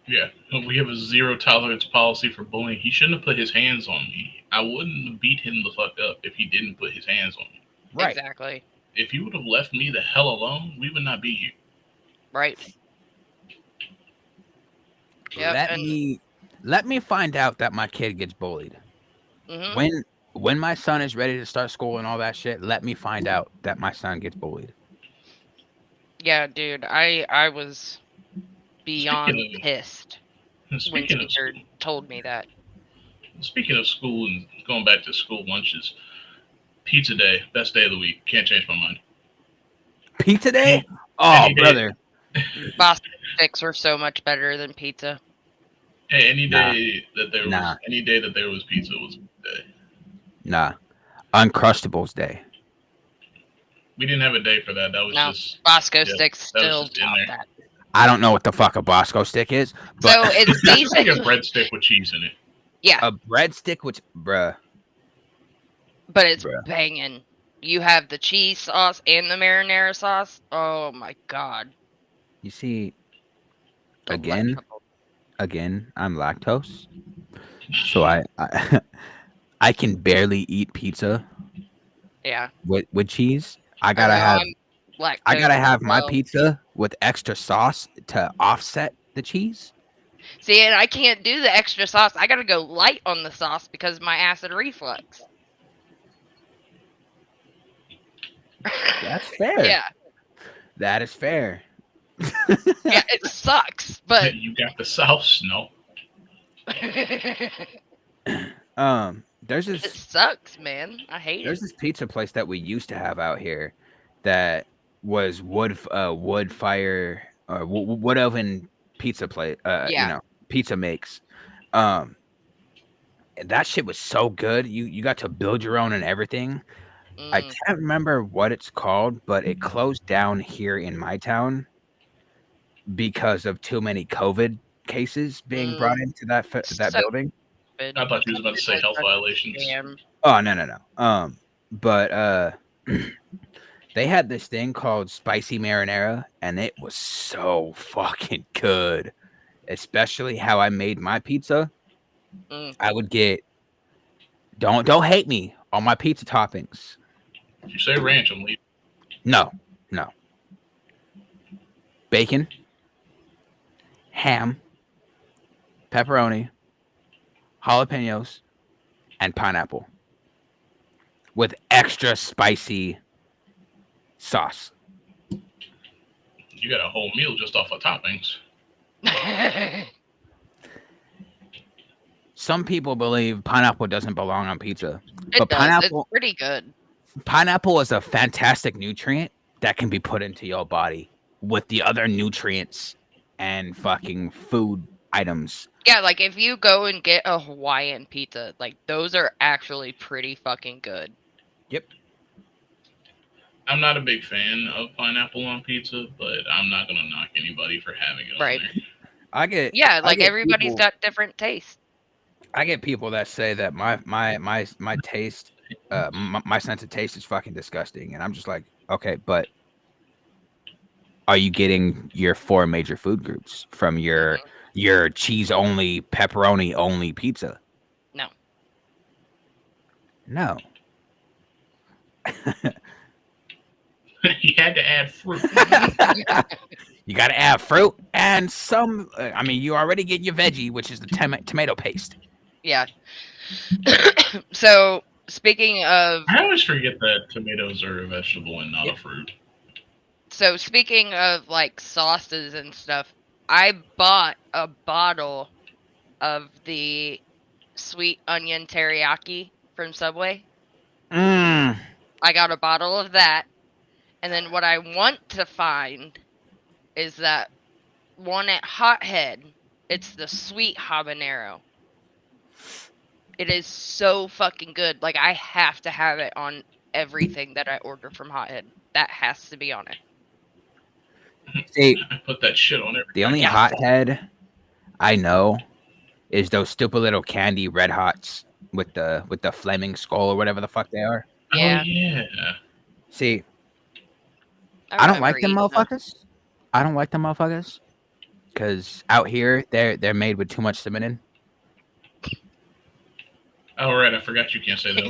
Yeah, we have a zero tolerance policy for bullying. He shouldn't have put his hands on me. I wouldn't have beat him the fuck up if he didn't put his hands on me. Right. Exactly. If he would have left me the hell alone, we would not be here. Right. Yep. Let me find out that my kid gets bullied. Mhm. When my son is ready to start school and all that shit, let me find out that my son gets bullied. Yeah, dude. I was beyond Speaking of- pissed when Speaking of teacher school, told me that. speaking of school and going back to school lunches, pizza day, best day of the week. Can't change my mind. Pizza day? Any Oh, day. brother. Boston sticks were so much better than pizza. Hey, any Nah. day that there was pizza was a day. Nah. Uncrustables day. We didn't have a day for that. That was No. just Bosco yeah, sticks that was still just in top there. that. I don't know what the fuck a Bosco stick is, but So it's It's like a basically breadstick with cheese in it. yeah, a breadstick, which, bruh. but it's Bruh. banging. You have the cheese sauce and the marinara sauce. Oh my god. You see, again, I'm lactose, so I I can barely eat pizza Yeah. with cheese. I I gotta know, have I'm lactose I gotta have as my well. pizza with extra sauce to offset the cheese. See, and I can't do the extra sauce. I gotta go light on the sauce because of my acid reflux. That's fair. Yeah. That is fair. Yeah, it sucks, but You got the sauce, no? There's it this sucks, man. I hate there's it. this pizza place that we used to have out here that was wood fire or wood oven pizza plate. Yeah. Pizza makes. Um, that shit was so good. You got to build your own and everything. I Mm. can't remember what it's called, but it closed down here in my town because of too many COVID cases being brought into that So building. stupid. I thought you was about to say health violations. Damn. Oh no. But they had this thing called spicy marinara, and it was so fucking good. Especially how I made my pizza. Mm. I would get don't hate me on my pizza toppings. If you say ranch, I'm leaving. No. Bacon, ham, pepperoni, jalapenos, and pineapple with extra spicy sauce. You got a whole meal just off of toppings. Some people believe pineapple doesn't belong on pizza. It But does. pineapple- It's pretty good. Pineapple is a fantastic nutrient that can be put into your body with the other nutrients and fucking food items. Yeah, like if you go and get a Hawaiian pizza, like those are actually pretty fucking good. I'm not a big fan of pineapple on pizza, but I'm not gonna knock anybody for having it Right. on there. I get Yeah, I like get everybody's people- got different tastes. I get people that say that my taste, my sense of taste is fucking disgusting, and I'm just like, okay, but are you getting your 4 major food groups from your cheese only, pepperoni only pizza? No. No. You had to add fruit. You got to add fruit and some. I mean, you already get your veggie, which is the tomato paste. Yeah. So speaking of I always forget that tomatoes are a vegetable and not a fruit. like sauces and stuff, I bought a bottle of the sweet onion teriyaki from Subway. Mm. I got a bottle of that. And then what I want to find is that one at Hothead. It's the sweet habanero. It is so fucking good. Like, I have to have it on everything that I order from Hothead. That has to be on it. See, I put that shit on everything. the only hothead I know is those stupid little candy Red Hots with the flaming skull or whatever the fuck they are. Yeah. Oh yeah. See, I don't like them eaten 'em. motherfuckers. I don't like them motherfuckers because out here they're made with too much cinnamon. Oh, right. I forgot you can't say that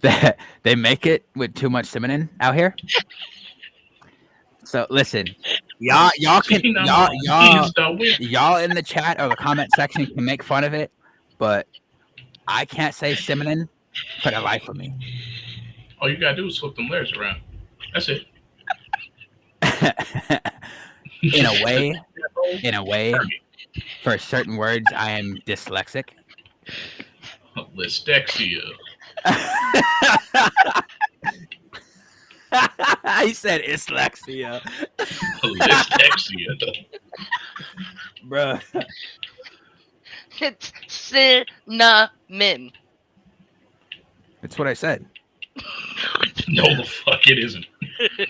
word. They make it with too much cinnamon out here. So listen, y'all can See, now I'm pleased I win. y'all in the chat or the comment section can make fun of it, but I can't say cinnamon for the life of me. All you gotta do is flip them layers around. That's it. in a way, for certain words, I am dyslexic. Listexia. I said dyslexia. Listexia. Bruh. It's cinnamon. That's what I said. No, the fuck it isn't.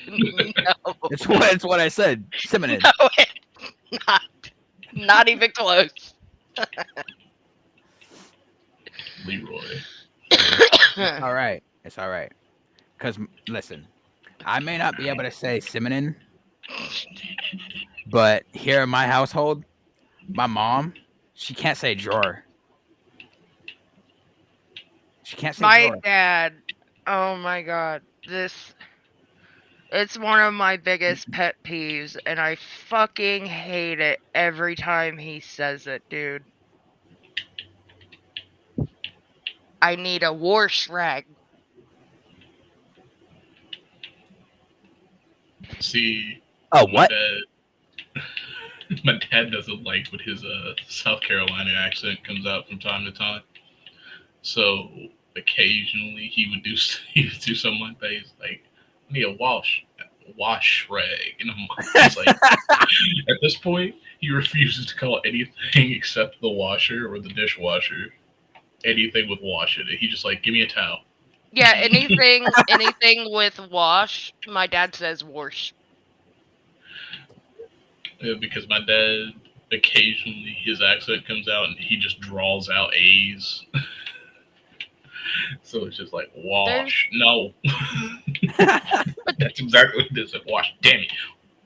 No. It's what I said. Cinnamon. No, it's not. Not even close. Leroy. All right. It's all right. Because, listen, I may not be able to say cinnamon, but here in my household, my mom, she can't say drawer. She can't say My drawer. dad, oh my god, it's one of my biggest pet peeves, and I fucking hate it every time he says it, dude. I need a wash rag. See, Oh, my what? my dad doesn't like when his South Carolina accent comes out from time to time. So occasionally he would do something like that. He's like, I need a wash rag, and he's like, at this point, he refuses to call anything except the washer or the dishwasher anything with wash in it. He just like, give me a towel. Yeah, anything with wash, my dad says wash. Yeah, because my dad occasionally his accent comes out and he just draws out A's. So it's just like wash. No. That's exactly what it is. Like, wash. Damn it.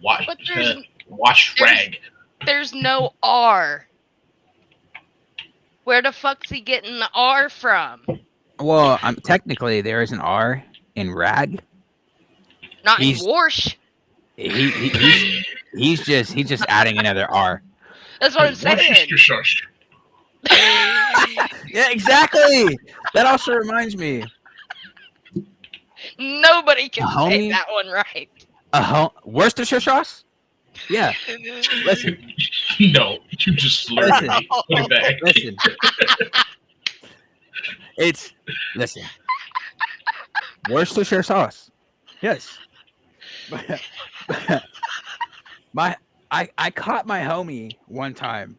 Wash. But Wash rag. There's no R. Where the fuck's he getting the R from? Well, technically there is an R in rag. Not He's- in wash. He's just adding another R. That's what I'm saying. Shush. Yeah, exactly. That also reminds me. Nobody can A say homie? that one right. Worcestershire sauce? Yeah. Listen, No, you just slurred Listen. it. Put it back. listen. Worcestershire sauce. Yes. I caught my homie one time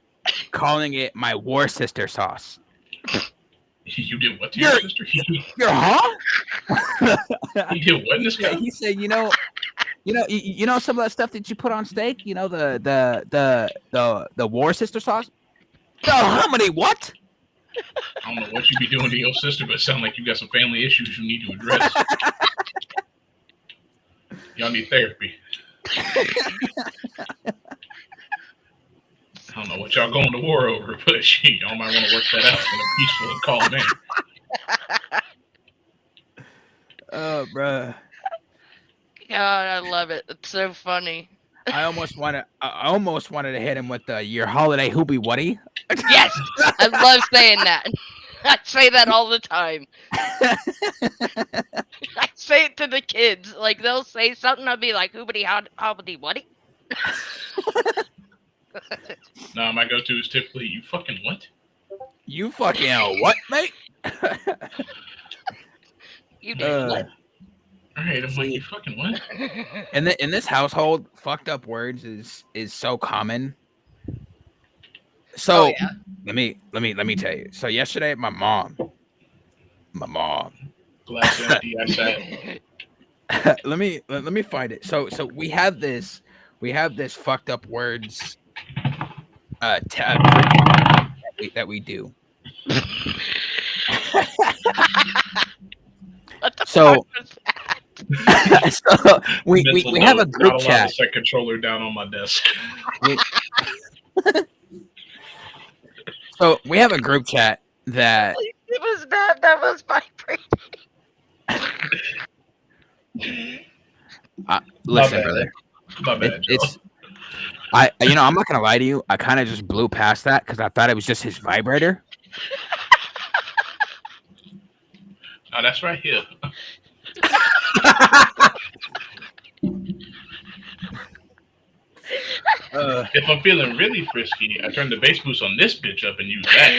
calling it my war sister sauce. You did what to your sister? You're huh? He did what in this guy? He said, you know some of that stuff that you put on steak. You know the war sister sauce. The hominy what? I don't know what you be doing to your sister, but it sounds like you got some family issues you need to address. Y'all need therapy. I don't know what y'all going to war over, but shit, y'all might want to work that out in a peaceful and calm manner. Oh, bruh. God, I love it. It's so funny. I almost wanted to hit him with the your holiday hoopy whatty. Yes, I love saying that. I say that all the time. I say it to the kids. Like, they'll say something, I'll be like, hoobity hobbity whatty. Nah, my go-to is typically, you fucking what? You fucking what, mate? You did what? Alright, I'm like, you fucking what? And in this household, fucked up words is so common. So yeah. let me tell you. So yesterday, my mom. Glass empty, I sat. let me find it. So we have this fucked up words tab that we do. What the So- fuck was that? So we Mental have a note, group not allowed chat. to set controller down on my desk. So we have a group chat that It was not. That was vibrating. listen, bad. brother. My bad, Joe. It's I'm not gonna lie to you. I kind of just blew past that because I thought it was just his vibrator. Oh, that's right here. If I'm feeling really frisky, I turn the bass boost on this bitch up and use that.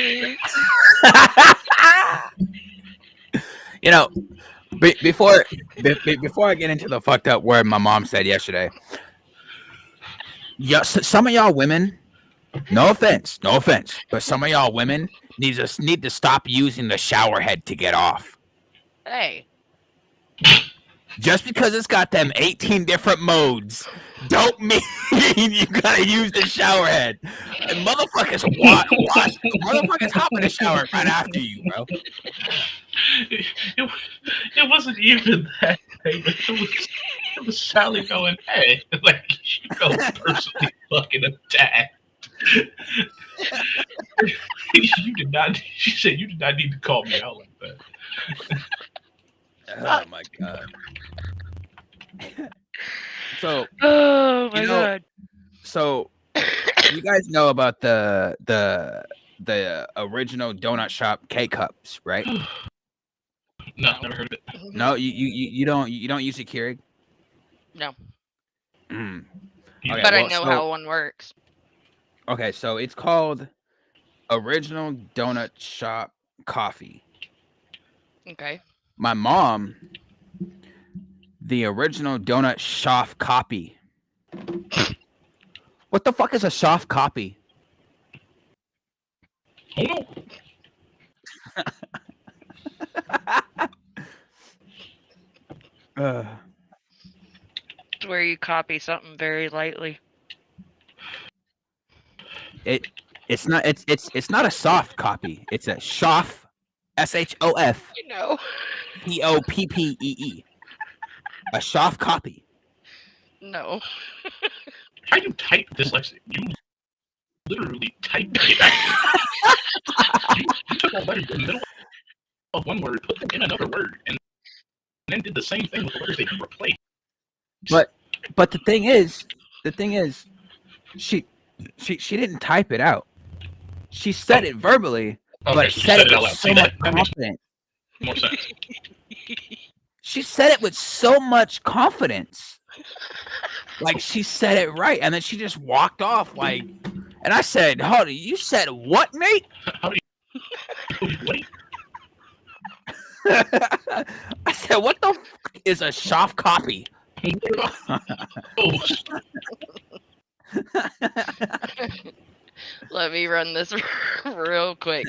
Before I get into the fucked up word my mom said yesterday, some of y'all women, no offense, but some of y'all women need to stop using the shower head to get off. Hey. Just because it's got them 18 different modes, don't mean you gotta use the shower head. And motherfuckers motherfuckers hop in the shower right after you, bro. It wasn't even that, but it was Sally going, hey, like she felt personally fucking attacked. She said you did not need to call me out like that. Oh my god. So Oh my god. So you guys know about the original donut shop K-cups, right? No, never heard of it. No, you don't use a Keurig? No. Okay, But I know how one works. Okay, so it's called Original Donut Shop Coffee. Okay. My mom, the Original Donut Shop Copy. What the fuck is a soft copy? Oh no. It's where you copy something very lightly. It's not a soft copy. It's a shoff, SHOF. You know. POPPEE. A shoff copy. No. How do you type dyslexic? You literally typed it. You took a letter in the middle of one word, put them in another word, and then did the same thing with the letters they replaced. But the thing is, she didn't type it out. She said it verbally, but said it with so much confidence. More sense. She said it with so much confidence. Like she said it right, and then she just walked off. Like, and I said, "Hold on, you said what, mate?" How do you wait? I said, "What the fuck is a soft copy?" Let me run this real quick.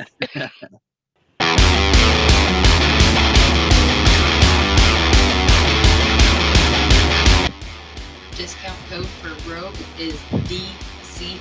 Discount code for Rogue is DCFU.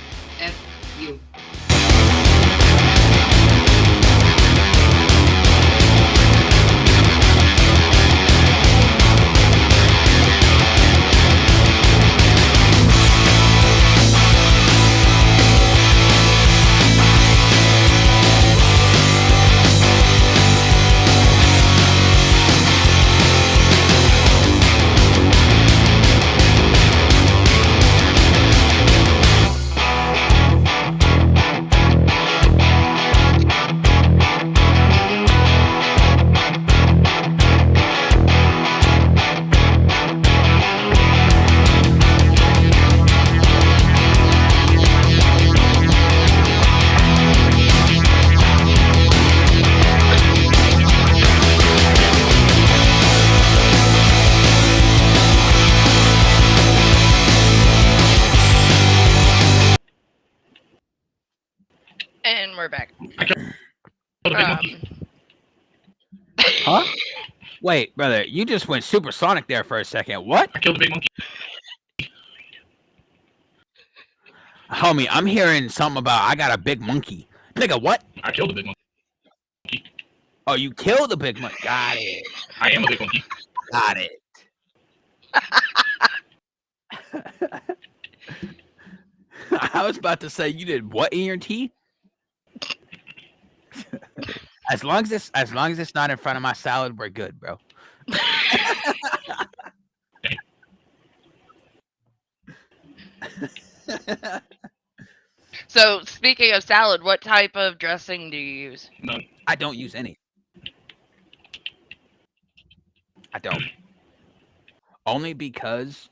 And we're back. Huh? Wait, brother, you just went supersonic there for a second. What? I killed a big monkey. Homie, I'm hearing something about I got a big monkey. Nigga, what? I killed a big monkey. Oh, you killed a big monkey. Got it. I am a big monkey. Got it. I was about to say you did what in your tea? As long as it's not in front of my salad, we're good, bro. So, speaking of salad, what type of dressing do you use? None. I don't use any. I don't. Only because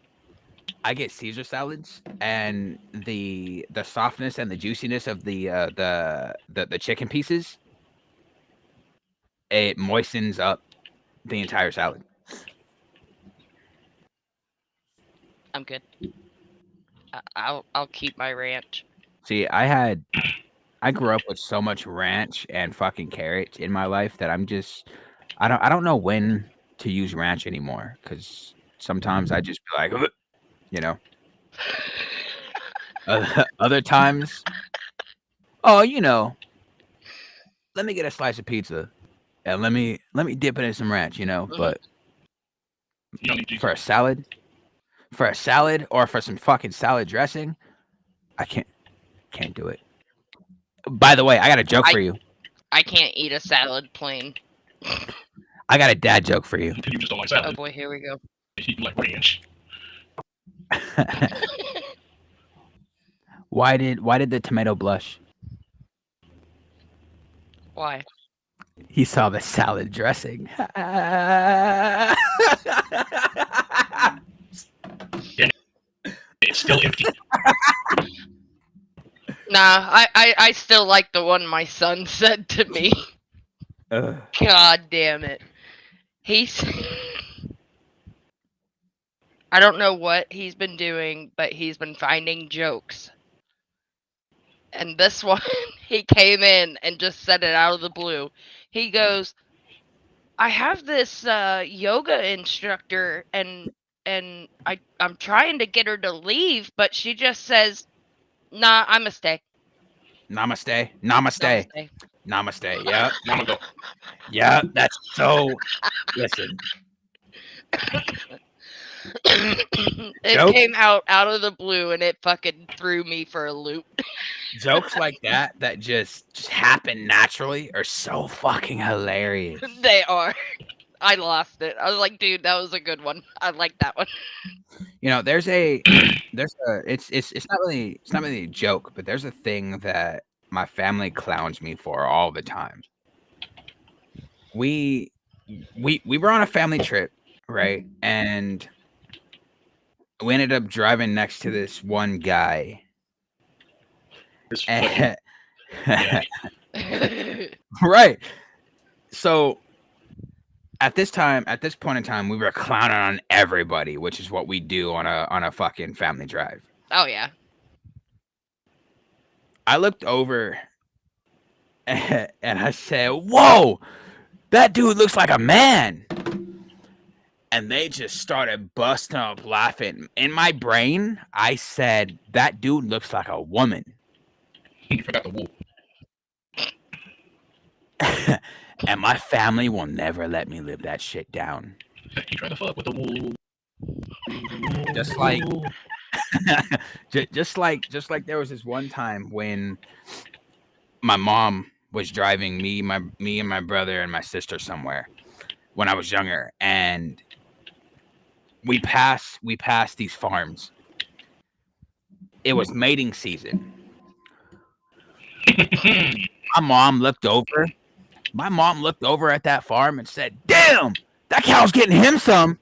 I get Caesar salads and the softness and the juiciness of the chicken pieces, it moistens up the entire salad. I'm good. I'll keep my ranch. See, I grew up with so much ranch and fucking carrots in my life that I don't know when to use ranch anymore because sometimes I just be like, "Ugh," you know. Other times, oh, let me get a slice of pizza and let me dip it in some ranch, Mhm. But You don't need Jesus. for a salad or for some fucking salad dressing, I can't do it. By the way, I got a joke for you. I can't eat a salad plain. I got a dad joke for you. You just don't like Oh salad. boy, here we go. You like ranch. Why did the tomato blush? Why? He saw the salad dressing. It's still empty. Nah, I still like the one my son said to me. Ugh. God damn it. He's... I don't know what he's been doing, but he's been finding jokes. And this one, he came in and just said it out of the blue. He goes, I have this yoga instructor, and I'm trying to get her to leave, but she just says, nah, I'm a stay. Namaste. Namaste. Namaste. Namaste. Yep. Mama go. Yep. That's so. Listen. It Joke? came out of the blue, and it fucking threw me for a loop. Jokes like that just happen naturally are so fucking hilarious. They are. I lost it. I was like, dude, that was a good one. I like that one. There's a it's not really a joke, but there's a thing that my family clowns me for all the time. We were on a family trip, right? And we ended up driving next to this one guy. It's fucking, And- yeah. right. So at this point in time, we were clowning on everybody, which is what we do on a fucking family drive. Oh yeah. I looked over and I said, "Whoa, that dude looks like a man." And they just started busting up laughing. In my brain, I said, "That dude looks like a woman." You forgot the wool. And my family will never let me live that shit down. You try to fuck with the wool. Just like just like there was this one time when my mom was driving me and my brother and my sister somewhere when I was younger, and we passed these farms. It was mating season. My mom looked over at that farm and said, "Damn, that cow's getting him some."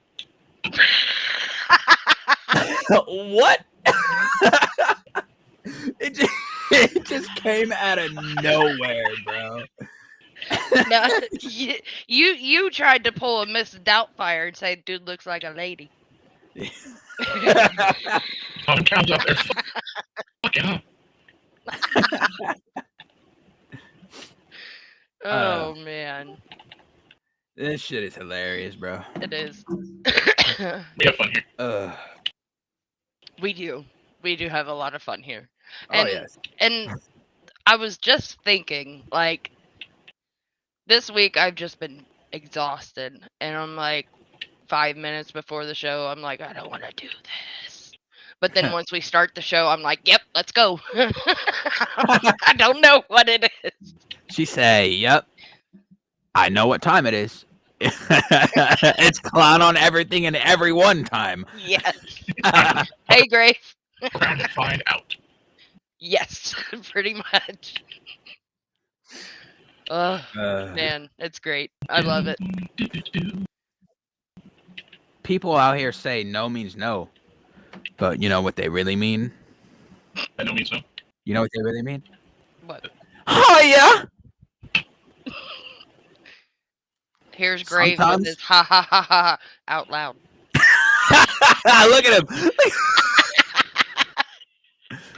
What? It just came out of nowhere, bro. No, you tried to pull a Miss Doubtfire and say, dude looks like a lady. All the cows out there fucking, huh? Oh man, This shit is hilarious, bro. it is. We have fun here. We do have a lot of fun here. Oh And yes. and I was just thinking, like, this week I've just been exhausted, and I'm like, 5 minutes before the show, I'm like, I don't want to do this. But then once we start the show, I'm like, yep, let's go. I don't know what it is. She say, "Yep, I know what time it is." It's clown on everything and everyone time. Yes. Hey, Grace. Around and find out. Yes, pretty much. Man, it's great. I love it. People out here say no means no, but you know what they really mean? By no means no. You know what they really mean? What? Oh yeah. Here's Graves Sometimes- with his ha ha ha ha out loud. Look at him.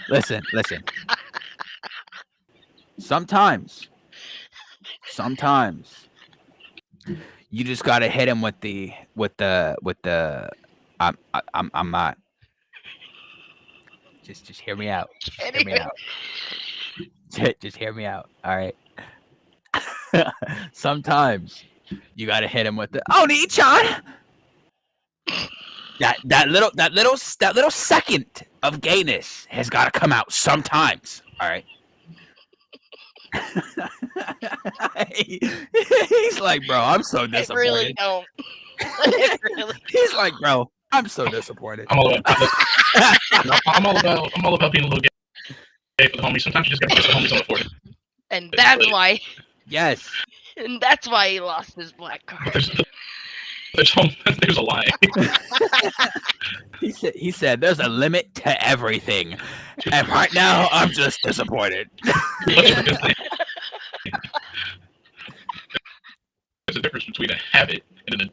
Listen. Sometimes you just gotta hit him with the I'm not. Just hear me out. Just hear me out. Just hear me out. All right. Sometimes you gotta hit him with the Oni-chan. That little second of gayness has gotta come out sometimes. All right. He's like, bro, I'm so It disappointed. really don't. It really. He's like, bro, I'm so disappointed. I'm all about being a little gay for the homies. Sometimes you just gotta kiss the homies on the forehead. And that's why. Yes. And that's why he lost his black card. There's a lie. He said there's a limit to everything. And right now I'm just disappointed. There's a difference between a habit and an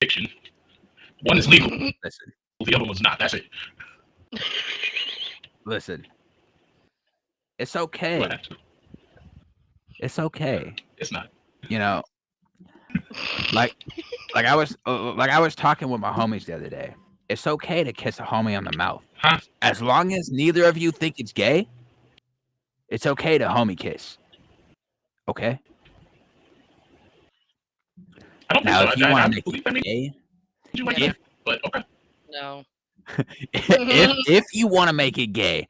addiction. One is legal, Listen. the other one's not. That's it. Listen. It's okay. What happened? It's okay. It's not. You know, like I was talking with my homies the other day. It's okay to kiss a homie on the mouth. Huh? As long as neither of you think it's gay, it's okay to homie kiss. Okay? I don't Now, think if so. you want I to make believe it that gay, you like that, but okay. No. if you want to make it gay,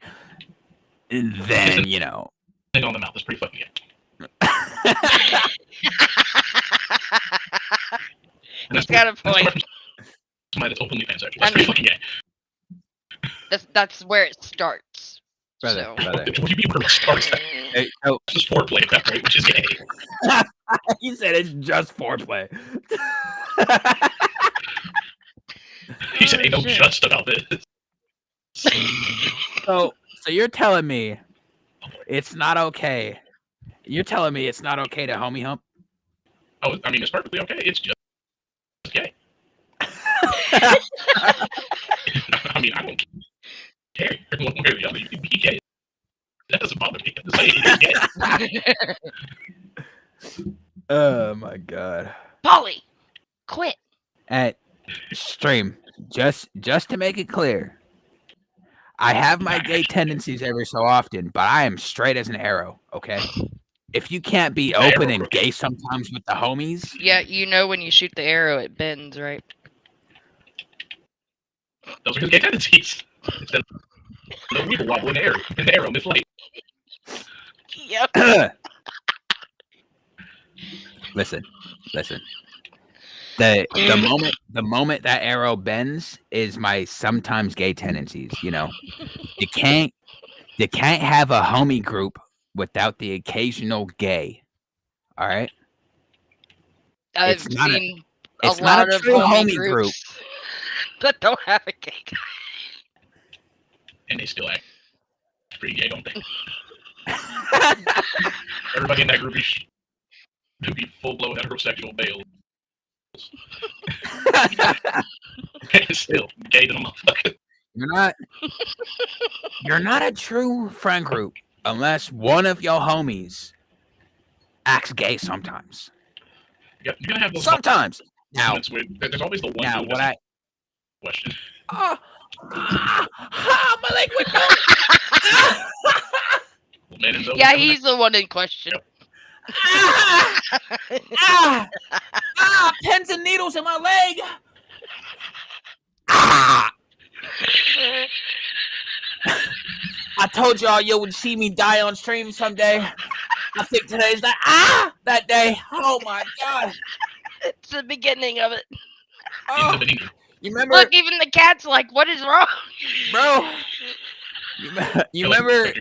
then you know. Thing on the mouth is pretty fucking gay. He's got a point. Somebody that's openly pansexual. That's pretty fucking gay. That's where it starts. Brother, So. brother. What do you mean where it starts? Hey, so, It's just foreplay at that rate, which is gay. he said it's just foreplay. He said ain't no shit. just about this. So you're telling me it's not okay. You're telling me it's not okay to homie hump? Oh, I mean, it's perfectly okay. It's just gay. I mean, I don't care one way or the other. You can be gay. That doesn't bother me. I'm just saying you're gay. Oh my god. Polly, quit. At stream, just to make it clear, I have my gay tendencies every so often, but I am straight as an arrow, okay? If you can't be open and gay sometimes with the homies, Yeah, you know when you shoot the arrow, it bends, right? Those are his gay tendencies. It's that little wiggle wobble in the arrow, mislight. Yep. listen. The moment that arrow bends is my sometimes gay tendencies, you know. You can't have a homie group without the occasional gay. All right? I've It's not a- seen it's a not lot a of true homie homie groups that don't have a gay guy. And they still act pretty gay, don't they? Everybody in that group is to be full-blown heterosexual males. And still gay than a motherfucker. You're not a true friend group unless one of your homies acts gay sometimes. You're gonna have those Sometimes. Now, moments where there's always the one now dude what that's I question. my leg went Man, and those Yeah, he's the one in question. pins and needles in my leg. Ah! I told y'all you would see me die on stream someday. I think today's that day. Oh my god. It's the beginning of it. In the Oh, beginning. you remember, Look, even the cat's like, "What is wrong?" bro? You remember?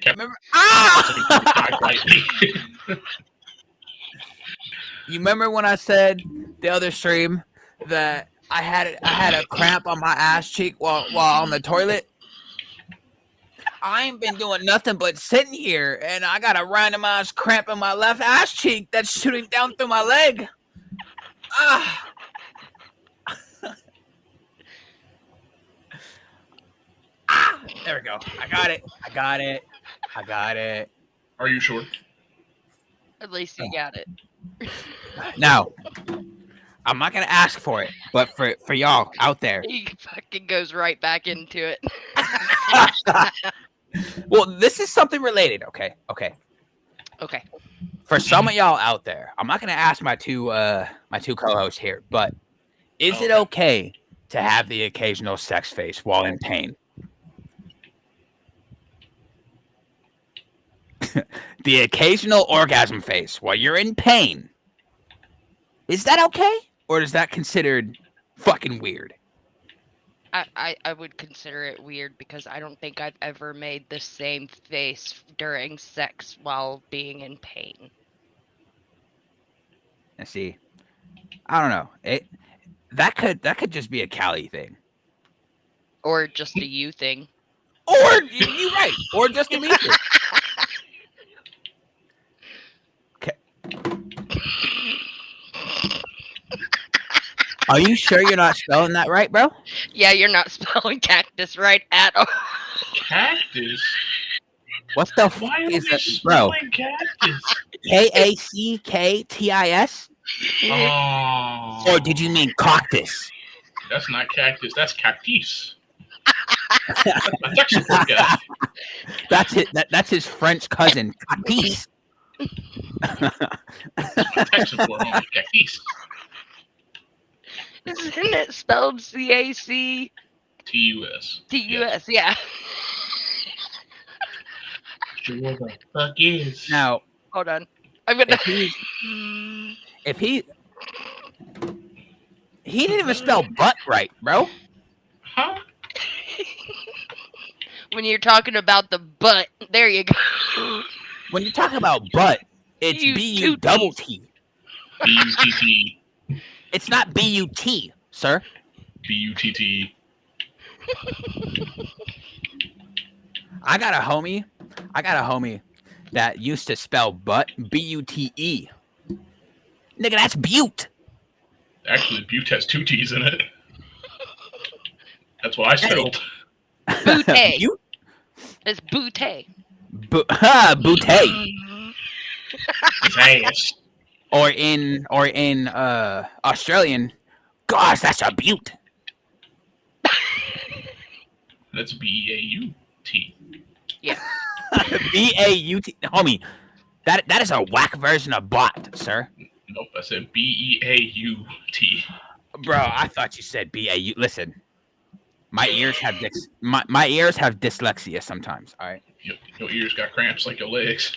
You remember when I said the other stream that I had a cramp on my ass cheek while on the toilet? I ain't been doing nothing but sitting here, and I got a randomized cramp in my left ass cheek that's shooting down through my leg. Ah. There we go. I got it. Are you sure? At least you got it. Now, I'm not gonna ask for it, but for y'all out there. He fucking goes right back into it. Well, this is something related, okay? Okay. For some of y'all out there, I'm not gonna ask my two co-hosts here, but is it okay to have the occasional sex face while in pain? The occasional orgasm face while you're in pain. Is that okay? Or is that considered fucking weird? I would consider it weird because I don't think I've ever made the same face during sex while being in pain. And see, I don't know. That could just be a Cali thing. Or just a you thing. Or you're right. Or just a me thing. Are you sure you're not spelling that right, bro? Yeah, you're not spelling cactus right at all. Cactus? What the Why fuck are is we that, bro? spelling cactus? Kacktis? Oh. Or did you mean cactus? That's not cactus. That's cactus. That's actually poor guy. That's it. That's his French cousin, cactus. Texan for him. Cactus. Isn't it spelled C-A-C? T-U-S. T-U-S, yeah. Sure the fuck is. Now, Hold on. I'm gonna. if he didn't even spell butt right, bro. Huh? When you're talking about the butt, there you go. When you're talking about butt, it's Use B-U two double T's. T. B-U-T-T. It's not B-U-T, sir. B-U-T-T. I got a homie that used to spell butt B-U-T-E. Nigga, that's Butte. Actually, Butte has two T's in it. That's what I spelled. Butte. Butte? It's Butte. Butte. His ass. Or in Australian, gosh, that's a Butte. That's B-E-A-U-T. Yeah. B-A-U-T. Homie, that is a whack version of bot, sir. Nope, I said B-E-A-U-T. Bro, I thought you said B-A-U. Listen, my ears have my ears have dyslexia sometimes. All right. Your ears got cramps like your legs.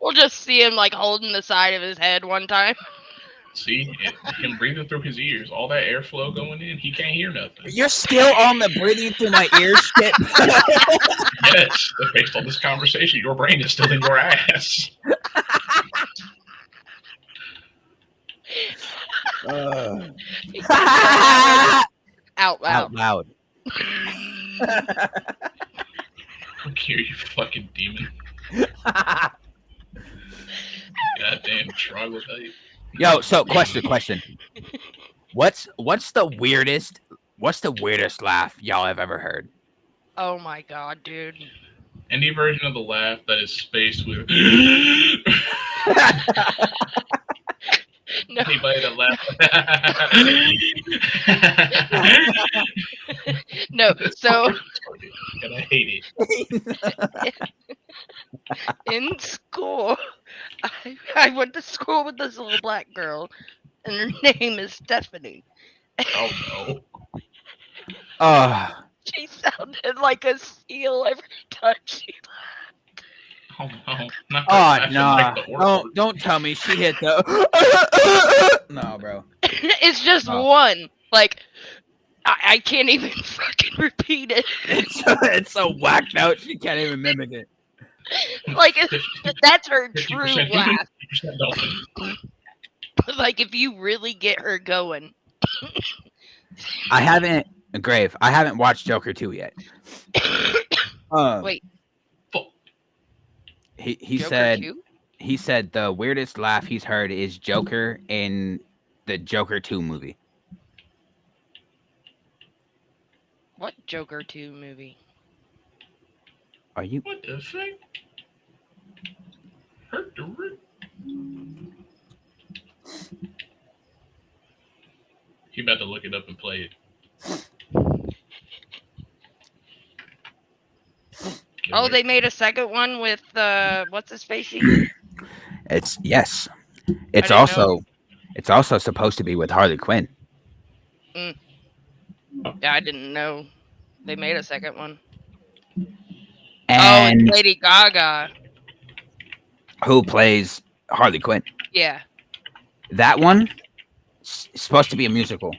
We'll just see him like holding the side of his head one time. See, him breathing through his ears, all that airflow going in, he can't hear nothing. You're still on the breathing through my ears shit. Yes, based on this conversation, your brain is still in your ass. Out loud. Out loud. Look here, you fucking demon. Goddamn troglodyte. Yo, so question. What's the weirdest laugh y'all have ever heard? Oh my god, dude. Any version of the laugh that is spaced with No. anybody that laughs. No, so And I hate it. in school, I went to school with this little black girl, and her name is Stephanie. Oh She sounded like a seal every time she. no. Oh no. Not her Oh laughing no! like the orc. Don't tell me she hit the. No, bro. It's just No. one. Like I can't even fucking repeat it. It's so whacked out. She can't even mimic it. Like that's her 50% true human, laugh. 50% dolphin. Like if you really get her going. I haven't Grave. I haven't watched Joker 2 yet. Wait, Fuck. He Joker said 2? he said the weirdest laugh he's heard is Joker in the Joker 2 movie. What Joker 2 movie? Are you? What the fuck? Hurt the rip. He about to look it up and play it. Oh, they made a second one with what's his facey? It's yes. didn't know. It's also supposed to be with Harley Quinn. Yeah, I didn't know they made a second one. And it's Lady Gaga. who plays Harley Quinn? Yeah. That one is supposed to be a musical.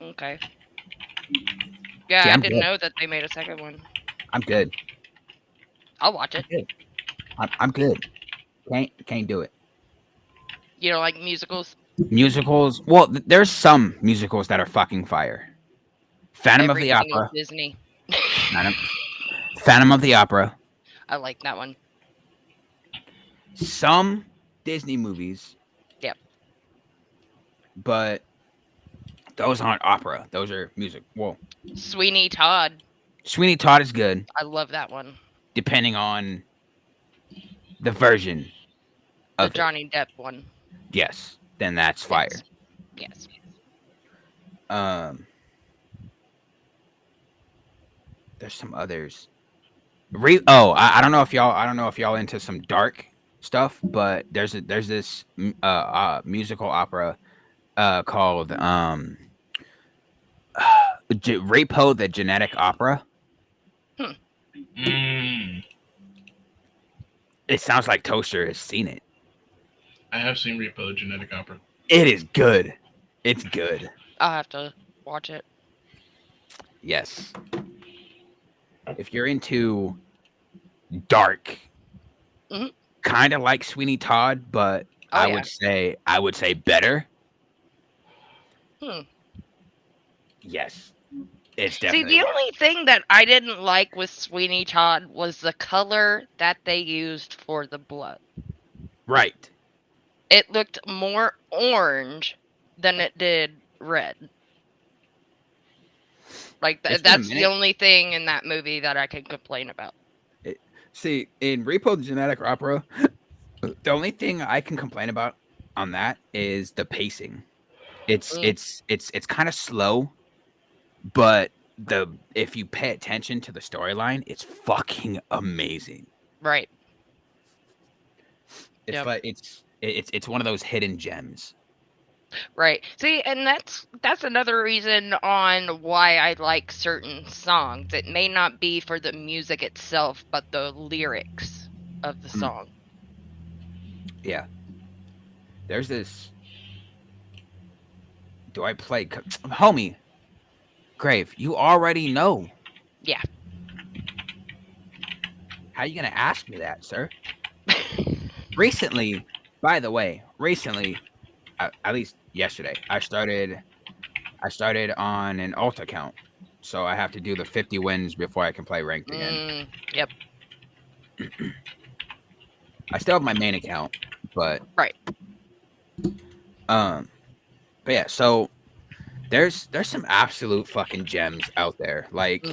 Okay. Yeah, See, I I'm didn't good. know that they made a second one. I'm good. I'll watch it. I'm good. Can't do it. You don't like musicals? Musicals. Well, there's some musicals that are fucking fire. Phantom of the Everything Opera. is Disney. Phantom of the Opera. I like that one. Some Disney movies. Yep. But those aren't opera. Those are music. Whoa. Sweeney Todd. Sweeney Todd is good, I love that one. depending on the version The of it. Johnny Depp one. Yes, then that's fire. Yes. There's some others. I don't know if y'all into some dark stuff, but there's this musical opera called Repo the Genetic Opera. Mm, It sounds like Toaster has seen it. I have seen Repo Genetic Opera. It is good. It's good. I'll have to watch it. Yes. If you're into dark, Mhm. kind of like Sweeney Todd, but Oh, I yeah. would say better. Hmm. Yes. It's See, definitely the only thing that I didn't like with Sweeney Todd was the color that they used for the blood. right. It looked more orange than it did red. Like It's been a that's the minute. only thing in that movie that I can complain about. See, in Repo the Genetic Opera, the only thing I can complain about on that is the pacing. It's kind of slow, but if you pay attention to the storyline, it's fucking amazing. Right. It's Yep. like it's one of those hidden gems. Right. See, and that's another reason on why I like certain songs. It may not be for the music itself, but the lyrics of the song. Yeah. There's this. Do I play homie? Grave, you already know. Yeah. How you gonna ask me that, sir? Recently, by the way, at least yesterday, I started on an alt account, so I have to do the 50 wins before I can play ranked again. Yep. I still have my main account, but Right. But yeah, so there's some absolute fucking gems out there, like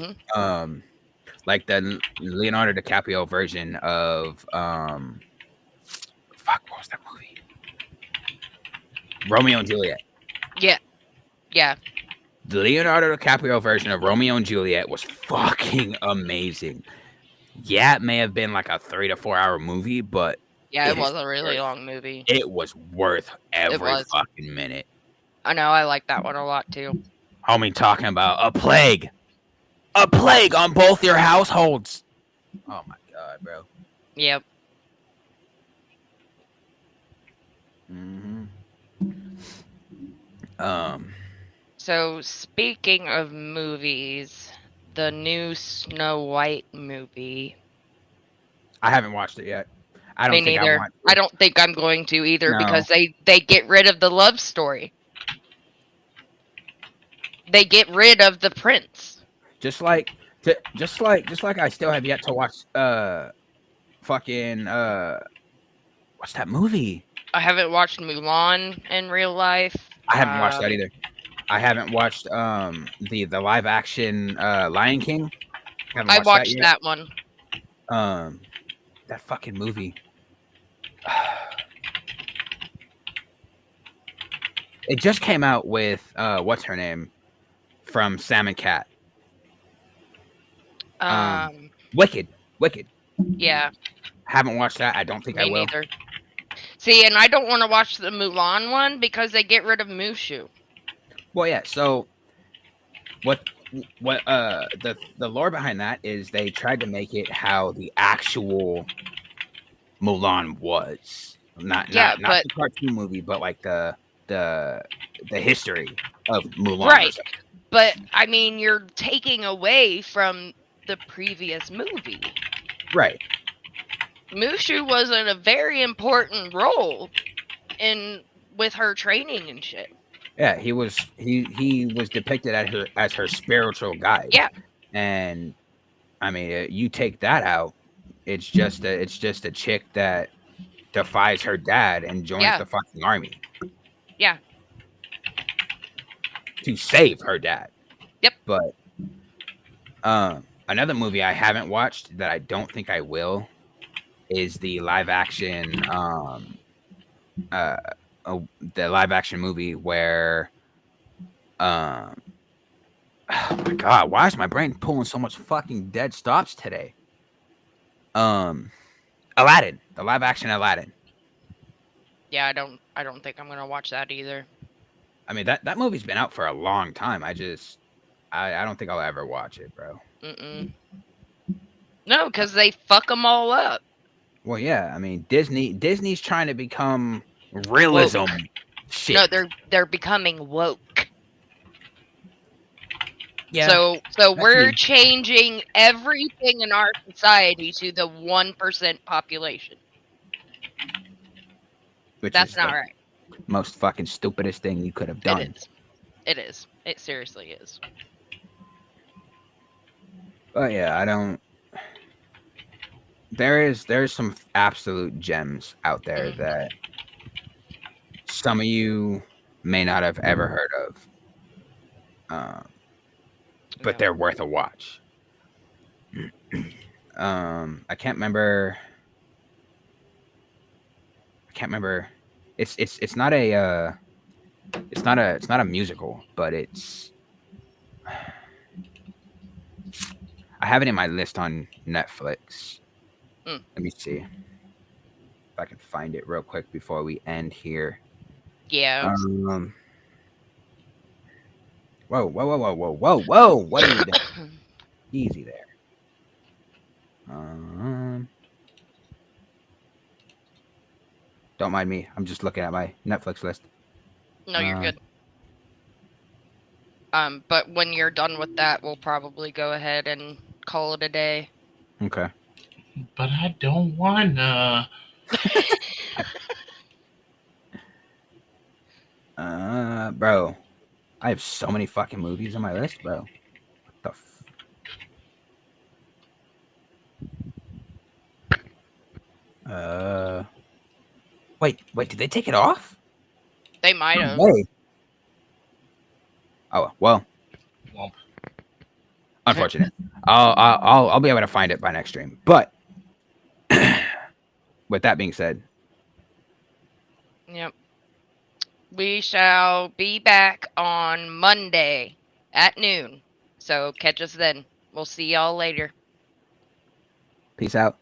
like the Leonardo DiCaprio version of what was that movie? Romeo and Juliet. Yeah. Yeah. The Leonardo DiCaprio version of Romeo and Juliet was fucking amazing. Yeah, it may have been like a 3 to 4 hour movie, but Yeah, it It is was a really worth- long movie. It was worth every was. fucking minute. I know, I like that one a lot too. Homie talking about a plague on both your households. Oh my god, bro. Yep. hmm So, speaking of movies, the new Snow White movie. I haven't watched it yet. I don't Me think neither. I want I to. don't think I'm going to either No. because they get rid of the love story. They get rid of the prince. Just like I still have yet to watch fucking what's that movie? I haven't watched Mulan in real life. I haven't watched that either. I haven't watched the live action Lion King. Haven't I watched watched that yet. that one. That fucking movie. It just came out with what's her name from Sam and Cat. Wicked. Yeah. Haven't watched that. I don't think I Me will. neither. See, and I don't want to watch the Mulan one because they get rid of Mushu. Well, yeah. So, what the lore behind that is they tried to make it how the actual Mulan was, not but the cartoon movie, but like the history of Mulan. right. But I mean, you're taking away from the previous movie. Right. Mushu was in a very important role with her training and shit. Yeah, he was depicted as her spiritual guide. Yeah. And I mean, you take that out, it's just a chick that defies her dad and joins the fucking army. Yeah. To save her dad. Yep. But another movie I haven't watched that I don't think I will is the live action movie where oh my god, why is my brain pulling so much fucking dead stops today? Aladdin, the live action Aladdin. Yeah, I don't think I'm gonna watch that either. I mean that movie's been out for a long time. I don't think I'll ever watch it, bro. No, because they fuck them all up. Well, yeah. I mean, Disney's trying to become realism. Woke. Shit. No, they're becoming woke. Yeah. So we're changing everything in our society to the 1% population. That's not right. Most fucking stupidest thing you could have done. It is. It seriously is. But yeah, I don't. There's some absolute gems out there that some of you may not have ever heard of, but they're worth a watch. I can't remember. It's not a musical, but it's. I have it in my list on Netflix. Let me see if I can find it real quick before we end here. Yeah. Whoa! What are you doing? Easy there. Don't mind me. I'm just looking at my Netflix list. No, you're good. But when you're done with that, we'll probably go ahead and call it a day. Okay. But I don't wanna. Bro, I have so many fucking movies on my list, bro. What the Wait, did they take it off? They might have. Wait. Oh well. Unfortunate. I'll be able to find it by next stream. But with that being said, yep. We shall be back on Monday at noon. So catch us then. We'll see y'all later. peace out.